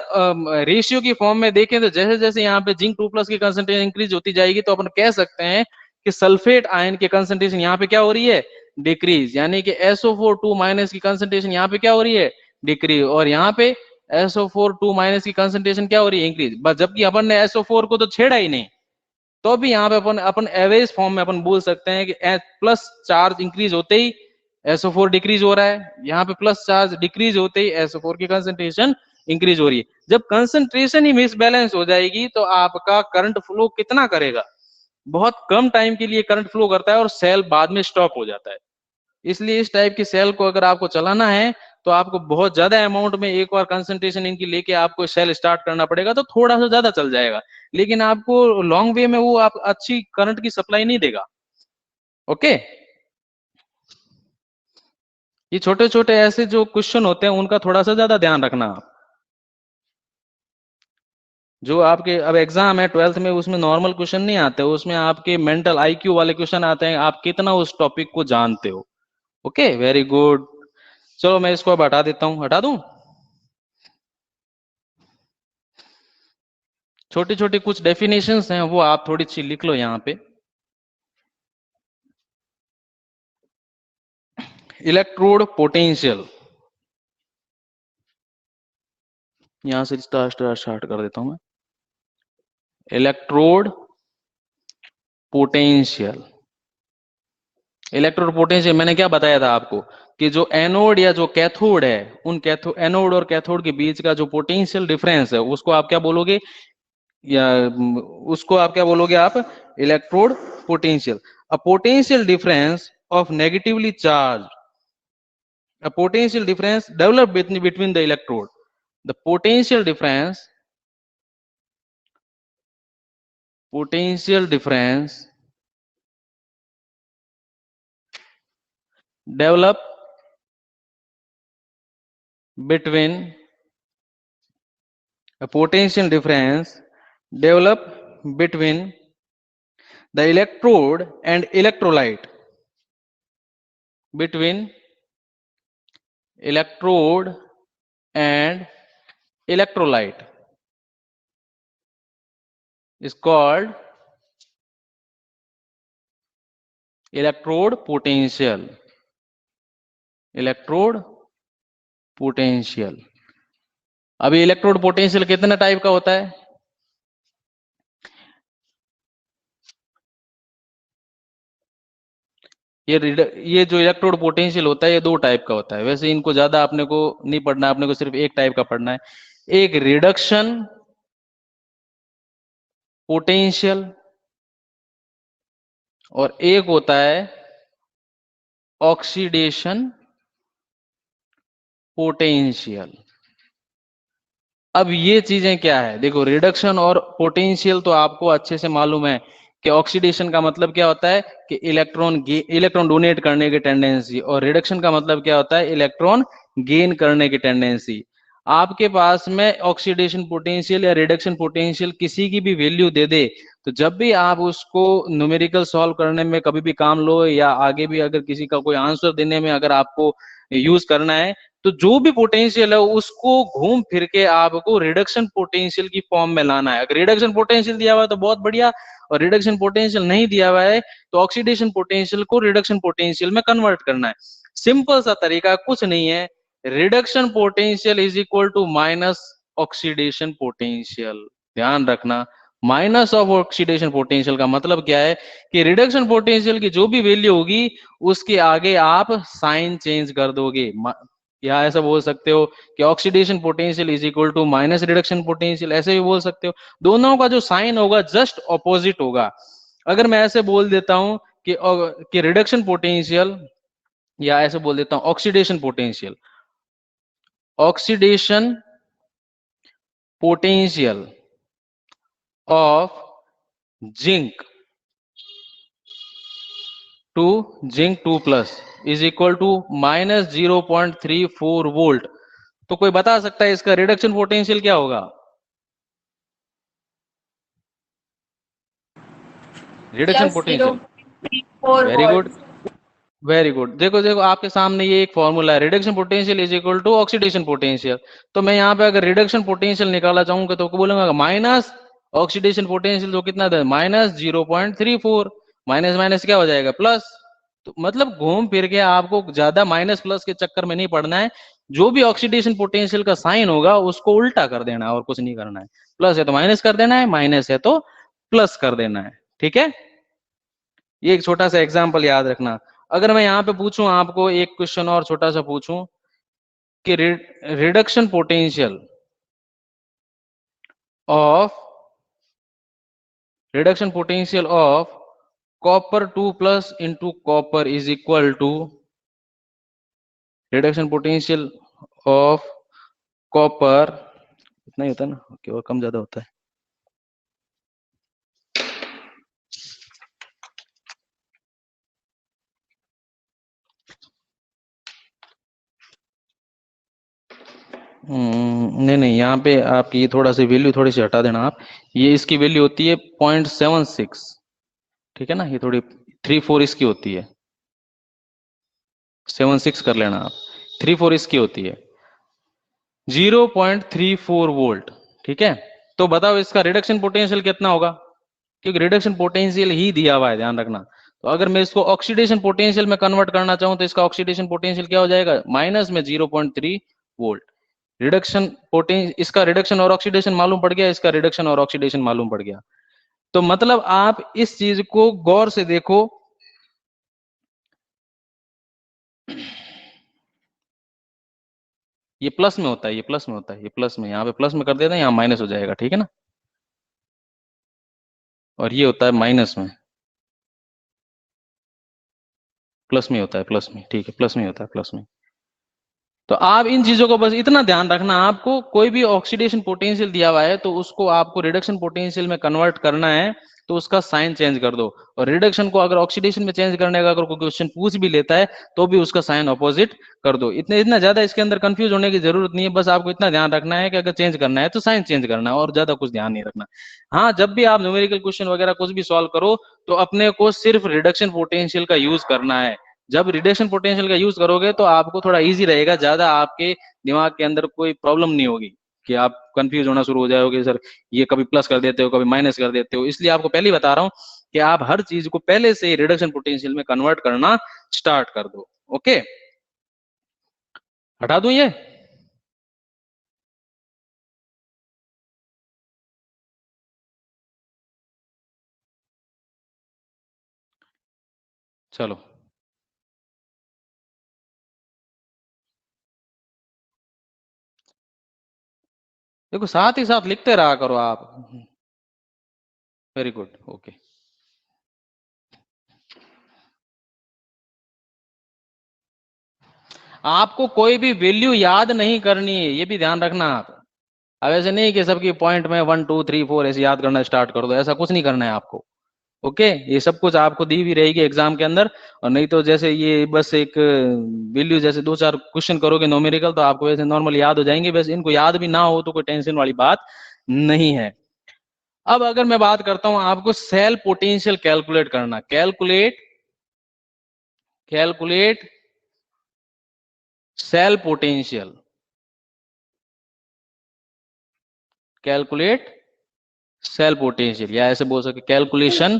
रेशियो की फॉर्म में देखें तो जैसे जैसे यहाँ पे जिंक 2+ की कंसंट्रेशन इंक्रीज होती जाएगी, तो अपन कह सकते हैं कि सल्फेट आयन की कंसंट्रेशन यहाँ पे क्या हो रही है? डिक्रीज। यानी कि SO4 2- की कंसंट्रेशन यहाँ पे क्या हो रही है? डिक्रीज। और यहाँ पे SO4 2- की कंसंट्रेशन क्या हो रही है? इंक्रीज। बस जबकि अपन ने SO4 को तो छेड़ा ही नहीं, तो भी यहाँ पे अपन एवरेज फॉर्म में अपन बोल सकते हैं कि प्लस चार्ज इंक्रीज होते ही SO4 डिक्रीज हो रहा है, यहाँ पे प्लस चार्ज डिक्रीज होते ही SO4 की कंसंट्रेशन इंक्रीज हो रही है। जब कंसंट्रेशन ही मिसबैलेंस हो जाएगी तो आपका करंट फ्लो कितना करेगा? बहुत कम टाइम के लिए करंट फ्लो करता है और सेल बाद में स्टॉप हो जाता है। इसलिए इस टाइप की सेल को अगर आपको चलाना है तो आपको बहुत ज्यादा अमाउंट में एक बार कंसंट्रेशन इनकी लेके आपको सेल स्टार्ट करना पड़ेगा, तो थोड़ा सा ज्यादा चल जाएगा, लेकिन आपको लॉन्ग वे में वो आप अच्छी करंट की सप्लाई नहीं देगा। ओके, ये छोटे छोटे ऐसे जो क्वेश्चन होते हैं उनका थोड़ा सा ज्यादा ध्यान रखना आप। जो आपके अब एग्जाम है 12th में, उसमें नॉर्मल क्वेश्चन नहीं आते, उसमें आपके मेंटल IQ वाले क्वेश्चन आते हैं, आप कितना उस टॉपिक को जानते हो। Okay, very good. चलो मैं इसको अब हटा देता हूं, हटा दूं। छोटी छोटी कुछ डेफिनेशंस हैं, वो आप थोड़ी सी लिख लो यहाँ पे। इलेक्ट्रोड पोटेंशियल, यहां से स्टार्ट कर देता हूं मैं। इलेक्ट्रोड पोटेंशियल, इलेक्ट्रोड पोटेंशियल मैंने क्या बताया था आपको कि जो एनोड या जो कैथोड है, उन एनोड और कैथोड के बीच का जो पोटेंशियल डिफरेंस है उसको आप क्या बोलोगे, या उसको आप क्या बोलोगे आप? Electrode potential. A potential difference of negatively charge, a potential difference developed between the electrode, the potential difference develop between a potential difference develop between the electrode and electrolyte, between electrode and electrolyte is called electrode potential, electrode potential। अभी electrode potential कितने type का होता है? ये जो electrode potential होता है ये दो टाइप का होता है। वैसे इनको ज्यादा अपने को नहीं पढ़ना, अपने को सिर्फ एक टाइप का पढ़ना है। एक रिडक्शन पोटेंशियल और एक होता है ऑक्सीडेशन पोटेंशियल। अब ये चीजें क्या है, देखो रिडक्शन और पोटेंशियल तो आपको अच्छे से मालूम है कि ऑक्सीडेशन का मतलब क्या होता है कि इलेक्ट्रॉन डोनेट करने की टेंडेंसी, और रिडक्शन का मतलब क्या होता है? इलेक्ट्रॉन गेन करने की टेंडेंसी। आपके पास में ऑक्सीडेशन पोटेंशियल या रिडक्शन पोटेंशियल किसी की भी वैल्यू दे दे तो जब भी आप उसको न्यूमेरिकल सॉल्व करने में कभी भी काम लो, या आगे भी अगर किसी का कोई आंसर देने में अगर आपको यूज करना है, तो जो भी पोटेंशियल है उसको घूम फिर के आपको रिडक्शन पोटेंशियल की फॉर्म में लाना है। अगर रिडक्शन पोटेंशियल दिया हुआ है तो बहुत बढ़िया, और रिडक्शन पोटेंशियल नहीं दिया हुआ है तो ऑक्सीडेशन पोटेंशियल को रिडक्शन पोटेंशियल में कन्वर्ट करना है। सिंपल सा तरीका, कुछ नहीं है, reduction potential is equal to minus oxidation potential. ध्यान रखना, माइनस ऑफ ऑक्सीडेशन पोटेंशियल का मतलब क्या है कि रिडक्शन पोटेंशियल की जो भी वैल्यू होगी उसके आगे आप साइन चेंज कर दोगे, या ऐसा बोल सकते हो कि oxidation potential is equal to minus reduction potential, ऐसे भी बोल सकते हो। दोनों का जो साइन होगा जस्ट ऑपोजिट होगा। अगर मैं ऐसे बोल देता हूं कि रिडक्शन पोटेंशियल, या ऐसे बोल देता हूं oxidation potential, oxidation potential of zinc to zinc 2+ is equal to -0.34 volt, तो कोई बता सकता है इसका रिडक्शन पोटेंशियल क्या होगा? Reduction plus potential, 0.34 very good, volt. Very good. देखो देखो आपके सामने ये एक फॉर्मूला है, reduction potential is equal to oxidation potential. तो मैं यहाँ पे अगर रिडक्शन पोटेंशियल निकालना चाहूंगा तो बोलूंगा माइनस ऑक्सीडेशन पोटेंशियल, जो कितना था -0.34, माइनस माइनस क्या हो जाएगा प्लस। तो मतलब घूम फिर के आपको ज्यादा माइनस प्लस के चक्कर में नहीं पड़ना है, जो भी ऑक्सीडेशन पोटेंशियल का साइन होगा उसको उल्टा कर देना है और कुछ नहीं करना है। प्लस है तो माइनस कर देना है, माइनस है तो प्लस कर देना है, ठीक है। ये एक छोटा सा एग्जांपल याद रखना। अगर मैं यहाँ पे पूछूं आपको एक क्वेश्चन और छोटा सा पूछूं कि reduction potential of copper 2+ into copper is equal to reduction potential of copper, इतना ही होता है ना, ओके, और कम ज्यादा होता है। नहीं नहीं, यहाँ पे आपकी ये थोड़ा सी वैल्यू थोड़ी सी हटा देना आप, ये इसकी वैल्यू होती है 0.76, ठीक है ना, ये थोड़ी 3-4 इसकी होती है, 7-6 कर लेना आप, 3-4 इसकी होती है, 0.34 वोल्ट, ठीक है। तो बताओ इसका रिडक्शन पोटेंशियल कितना होगा, क्योंकि रिडक्शन पोटेंशियल ही दिया हुआ है, ध्यान रखना। तो अगर मैं इसको ऑक्सीडेशन पोटेंशियल में कन्वर्ट करना चाहूं तो इसका ऑक्सीडेशन पोटेंशियल क्या हो जाएगा, माइनस में 0.3 वोल्ट। रिडक्शन पोटेंशियल, इसका रिडक्शन और ऑक्सीडेशन मालूम पड़ गया, इसका रिडक्शन और ऑक्सीडेशन मालूम पड़ गया। तो मतलब आप इस चीज को गौर से देखो, ये प्लस में होता है, ये प्लस में होता है, ये प्लस में, यहाँ पे प्लस में कर देते हैं, यहाँ माइनस हो जाएगा, ठीक है ना। और ये होता है माइनस में, प्लस में होता है, प्लस में, ठीक है, प्लस में होता है, प्लस में। तो आप इन चीजों को बस इतना ध्यान रखना, आपको कोई भी ऑक्सीडेशन पोटेंशियल दिया हुआ है तो उसको आपको रिडक्शन पोटेंशियल में कन्वर्ट करना है, तो उसका साइन चेंज कर दो। और रिडक्शन को अगर ऑक्सीडेशन में चेंज करने का अगर कोई क्वेश्चन पूछ भी लेता है तो भी उसका साइन ऑपोजिट कर दो। इतना ज्यादा इसके अंदर कंफ्यूज होने की जरूरत नहीं है, बस आपको इतना ध्यान रखना है कि अगर चेंज करना है तो साइन चेंज करना है, और ज्यादा कुछ ध्यान नहीं रखना। हाँ, जब भी आप न्यूमेरिकल क्वेश्चन वगैरह कुछ भी सॉल्व करो तो अपने को सिर्फ रिडक्शन पोटेंशियल का यूज करना है। जब रिडक्शन पोटेंशियल का यूज करोगे तो आपको थोड़ा इजी रहेगा, ज्यादा आपके दिमाग के अंदर कोई प्रॉब्लम नहीं होगी कि आप कंफ्यूज होना शुरू हो जाओगे, सर ये कभी प्लस कर देते हो कभी माइनस कर देते हो। इसलिए आपको पहले ही बता रहा हूं कि आप हर चीज को पहले से ही रिडक्शन पोटेंशियल में कन्वर्ट करना स्टार्ट कर दो। ओके, हटा दूं ये, चलो। देखो साथ ही साथ लिखते रहा करो आप। Very good, okay. आपको कोई भी वैल्यू याद नहीं करनी है, ये भी ध्यान रखना आप। अब ऐसे नहीं कि सबकी पॉइंट में 1 2 3 4 ऐसे याद करना स्टार्ट कर दो, ऐसा कुछ नहीं करना है आपको। ओके, ये सब कुछ आपको दी भी रहेगी एग्जाम के अंदर, और नहीं तो जैसे ये बस एक वैल्यू जैसे 2-4 क्वेश्चन करोगे नोमेरिकल तो आपको वैसे नॉर्मल याद हो जाएंगे, बस इनको याद भी ना हो तो कोई टेंशन वाली बात नहीं है। अब अगर मैं बात करता हूं आपको सेल पोटेंशियल कैलकुलेट करना, calculate cell potential, calculate cell potential, या ऐसे बोल सकते कैलकुलेशन,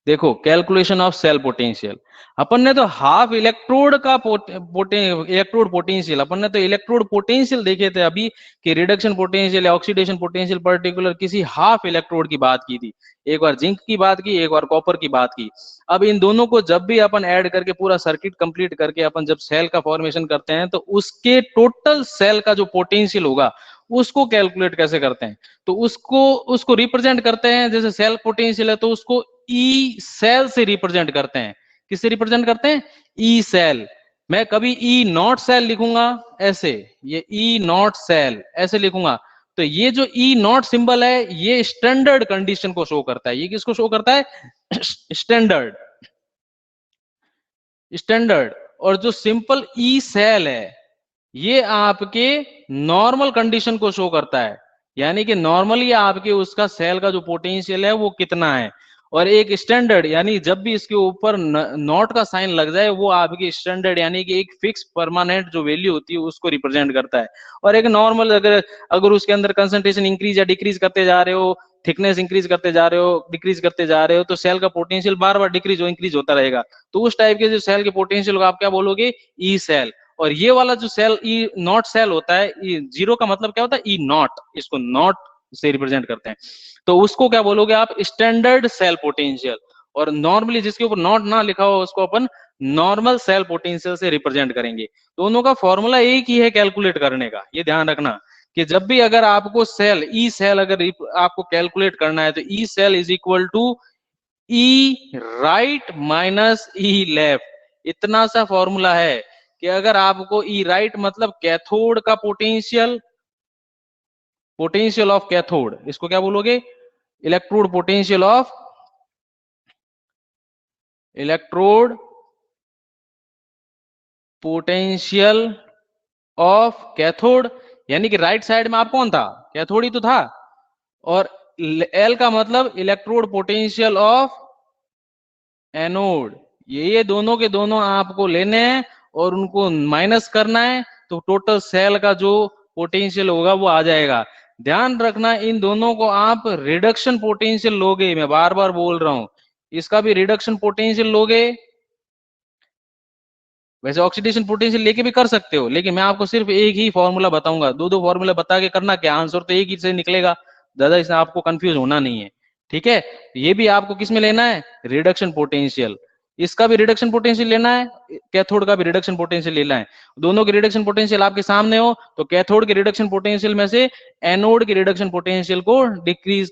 देखो कैलकुलेशन ऑफ सेल पोटेंशियल। अपन ने तो हाफ इलेक्ट्रोड का इलेक्ट्रोड पोटेंशियल, अपन ने तो इलेक्ट्रोड पोटेंशियल देखे थे अभी कि रिडक्शन पोटेंशियल या ऑक्सीडेशन पोटेंशियल पर्टिकुलर किसी हाफ इलेक्ट्रोड की बात की थी, एक बार जिंक की बात की, एक बार कॉपर की बात की। अब इन दोनों को जब भी अपन ऐड करके पूरा सर्किट कंप्लीट करके अपन जब सेल का फॉर्मेशन करते हैं तो उसके टोटल सेल का जो पोटेंशियल होगा उसको कैलकुलेट कैसे करते हैं, तो उसको रिप्रेजेंट करते हैं, जैसे सेल पोटेंशियल है तो उसको ई सेल से रिप्रेजेंट करते हैं। किससे रिप्रेजेंट करते हैं? E cell. मैं कभी ई नॉट सेल लिखूंगा ऐसे, ये ई नॉट सेल ऐसे लिखूंगा, तो ये जो ई नॉट सिंबल है ये स्टैंडर्ड कंडीशन को शो करता है। ये किसको शो करता है? Standard, standard. और जो सिंपल ई सेल है ये आपके नॉर्मल कंडीशन को शो करता है, यानी कि नॉर्मली आपके उसका सेल का जो पोटेंशियल है वो कितना है। और एक स्टैंडर्ड, यानी जब भी इसके ऊपर नॉट का साइन लग जाए वो आपकी स्टैंडर्ड यानी कि एक फिक्स परमानेंट जो वैल्यू होती है उसको रिप्रेजेंट करता है। और एक नॉर्मल, अगर अगर उसके अंदर कंसंट्रेशन इंक्रीज या डिक्रीज करते जा रहे हो, थिकनेस इंक्रीज करते जा रहे हो, डिक्रीज करते जा रहे हो, तो सेल का पोटेंशियल बार बार डिक्रीज हो इंक्रीज होता रहेगा। तो उस टाइप के जो सेल के पोटेंशियल को आप क्या बोलोगे? E cell. और ये वाला जो सेल ई नॉट सेल होता है, जीरो का मतलब क्या होता है? ई नॉट, इसको नॉट से रिप्रेजेंट करते हैं, तो उसको क्या बोलोगे आप? Standard cell potential. और नॉर्मली जिसके ऊपर नॉट ना लिखा हो उसको अपन नॉर्मल सेल पोटेंशियल से रिप्रेजेंट करेंगे। दोनों का फॉर्मूला एक ही है कैलकुलेट करने का, ये ध्यान रखना कि जब भी अगर आपको सेल ई सेल अगर आपको कैलकुलेट करना है तो E cell is equal to E right minus E left, इतना सा फॉर्मूला है कि अगर आपको ई राइट मतलब कैथोड का पोटेंशियल, पोटेंशियल ऑफ कैथोड, इसको क्या बोलोगे? Electrode potential of, electrode potential of cathode, यानी कि राइट साइड में आप कौन था? कैथोड ही तो था। और एल का मतलब इलेक्ट्रोड पोटेंशियल ऑफ एनोड। ये दोनों के दोनों आपको लेने हैं और उनको माइनस करना है, तो टोटल सेल का जो पोटेंशियल होगा वो आ जाएगा। ध्यान रखना इन दोनों को आप रिडक्शन पोटेंशियल लोगे, मैं बार बार बोल रहा हूं, इसका भी रिडक्शन पोटेंशियल लोगे। वैसे ऑक्सीडेशन पोटेंशियल लेके भी कर सकते हो, लेकिन मैं आपको सिर्फ एक ही फॉर्मूला बताऊंगा, दो दो फॉर्मूला बता के करना क्या, आंसर तो एक ही से निकलेगा, ज्यादा इसमें आपको कंफ्यूज होना नहीं है। ठीक है, ये भी आपको किस में लेना है? Reduction potential. इसका भी रिडक्शन पोटेंशियल लेना है, कैथोड का भी रिडक्शन पोटेंशियल लेना है। दोनों के रिडक्शन पोटेंशियल आपके सामने हो तो कैथोड के रिडक्शन पोटेंशियल में से एनोड के रिडक्शन पोटेंशियल को डिक्रीज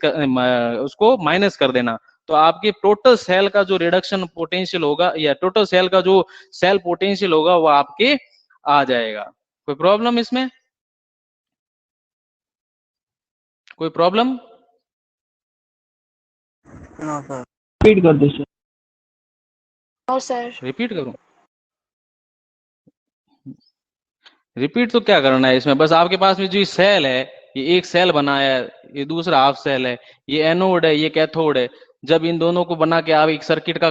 उसको माइनस कर देना, तो आपके टोटल सेल का जो रिडक्शन पोटेंशियल होगा या टोटल सेल का जो सेल पोटेंशियल होगा वो आपके आ जाएगा। कोई प्रॉब्लम इसमें? कोई प्रॉब्लम? नो सर, रिपीट कर दो सर। No sir. रिपीट करूं? रिपीट तो क्या करना है इसमें, बस आपके पास में जो सेल है, ये एक सेल बनाया है, ये दूसरा हाफ सेल है, ये एनोड है, ये कैथोड है। जब इन दोनों को बना के आप एक सर्किट का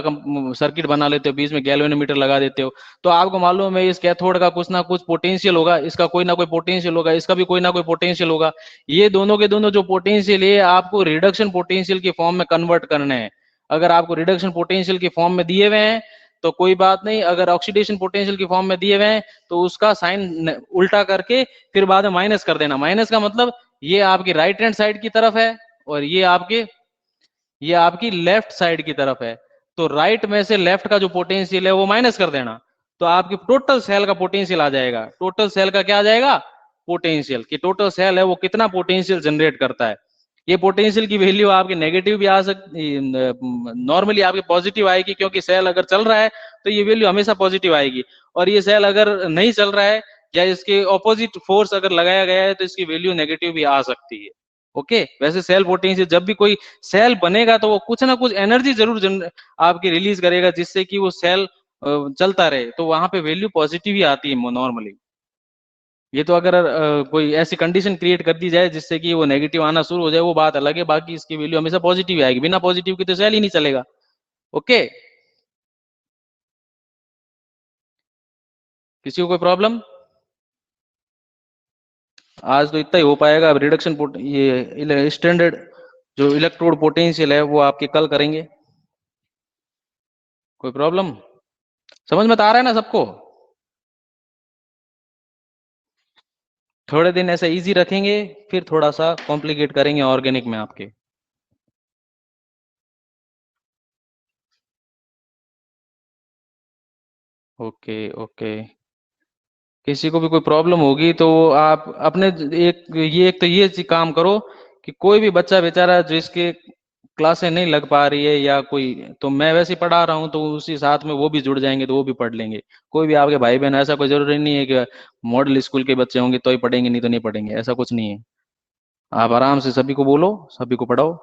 सर्किट बना लेते हो, बीच में गैल्वेनोमीटर लगा देते हो, तो आपको मालूम है इस कैथोड का कुछ ना कुछ पोटेंशियल होगा, इसका कोई ना कोई पोटेंशियल होगा, इसका भी कोई ना कोई पोटेंशियल होगा। ये दोनों के दोनों जो पोटेंशियल है आपको रिडक्शन पोटेंशियल के फॉर्म में कन्वर्ट करने हैं। अगर आपको रिडक्शन पोटेंशियल के फॉर्म में दिए हुए हैं तो कोई बात नहीं, अगर ऑक्सीडेशन पोटेंशियल के फॉर्म में दिए हुए हैं तो उसका साइन उल्टा करके फिर बाद में माइनस कर देना। माइनस का मतलब ये आपकी राइट हैंड साइड की तरफ है और ये आपकी लेफ्ट साइड की तरफ है, तो राइट में से लेफ्ट का जो पोटेंशियल है वो माइनस कर देना, तो आपकी टोटल सेल का पोटेंशियल आ जाएगा। टोटल सेल का क्या आ जाएगा? पोटेंशियल, कि टोटल सेल है वो कितना पोटेंशियल जनरेट करता है। ये पोटेंशियल की वैल्यू आपके नेगेटिव भी आ सकती, नॉर्मली आपके पॉजिटिव आएगी, क्योंकि सेल अगर चल रहा है तो ये वैल्यू हमेशा पॉजिटिव आएगी, और ये सेल अगर नहीं चल रहा है या इसके ऑपोजिट फोर्स अगर लगाया गया है तो इसकी वैल्यू नेगेटिव भी आ सकती है। ओके, वैसे सेल पोटेंशियल जब भी कोई सेल बनेगा तो वो कुछ ना कुछ एनर्जी जरूर आपकी रिलीज करेगा जिससे कि वो सेल चलता रहे, तो वहां पे वैल्यू पॉजिटिव ही आती है नॉर्मली। ये तो अगर कोई ऐसी कंडीशन क्रिएट कर दी जाए जिससे कि वो नेगेटिव आना शुरू हो जाए, वो बात अलग है, बाकी इसकी वैल्यू हमेशा पॉजिटिव ही आएगी, बिना पॉजिटिव की तो सेल ही नहीं चलेगा। ओके, किसी को कोई प्रॉब्लम? आज तो इतना ही हो पाएगा। अब रिडक्शन ये स्टैंडर्ड जो इलेक्ट्रोड पोटेंशियल है वो आपके कल करेंगे। कोई प्रॉब्लम? समझ में तो आ रहा है ना सबको? थोड़े दिन ऐसा इजी रखेंगे, फिर थोड़ा सा कॉम्प्लिकेट करेंगे ऑर्गेनिक में आपके। ओके ओके, किसी को भी कोई प्रॉब्लम होगी तो आप अपने एक तो ये काम करो कि कोई भी बच्चा बेचारा जिसके क्लासें नहीं लग पा रही है या कोई, तो मैं वैसे ही पढ़ा रहा हूँ तो उसी साथ में वो भी जुड़ जाएंगे तो वो भी पढ़ लेंगे। कोई भी आपके भाई बहन, ऐसा कोई जरूरी नहीं है कि मॉडल स्कूल के बच्चे होंगे तो ही पढ़ेंगे, नहीं तो नहीं पढ़ेंगे, ऐसा कुछ नहीं है। आप आराम से सभी को बोलो, सभी को पढ़ाओ।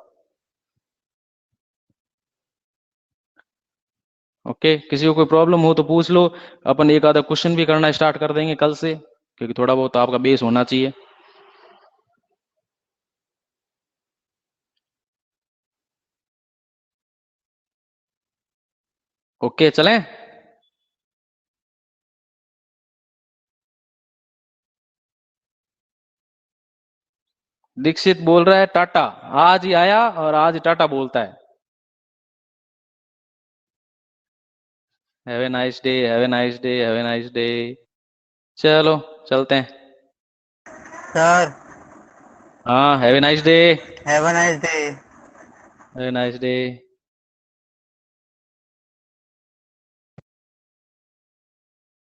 ओके, किसी को कोई प्रॉब्लम हो तो पूछ लो। अपन एक आधा क्वेश्चन भी करना स्टार्ट कर देंगे कल से, क्योंकि थोड़ा बहुत आपका बेस होना चाहिए। ओके चलें? दीक्षित बोल रहा है टाटा, आज ही आया और आज ही टाटा बोलता है। Have a nice day, have a nice day, have a nice day. चलो चलते हैं। सर, हाँ, have a nice day, have a nice day. Have a nice day.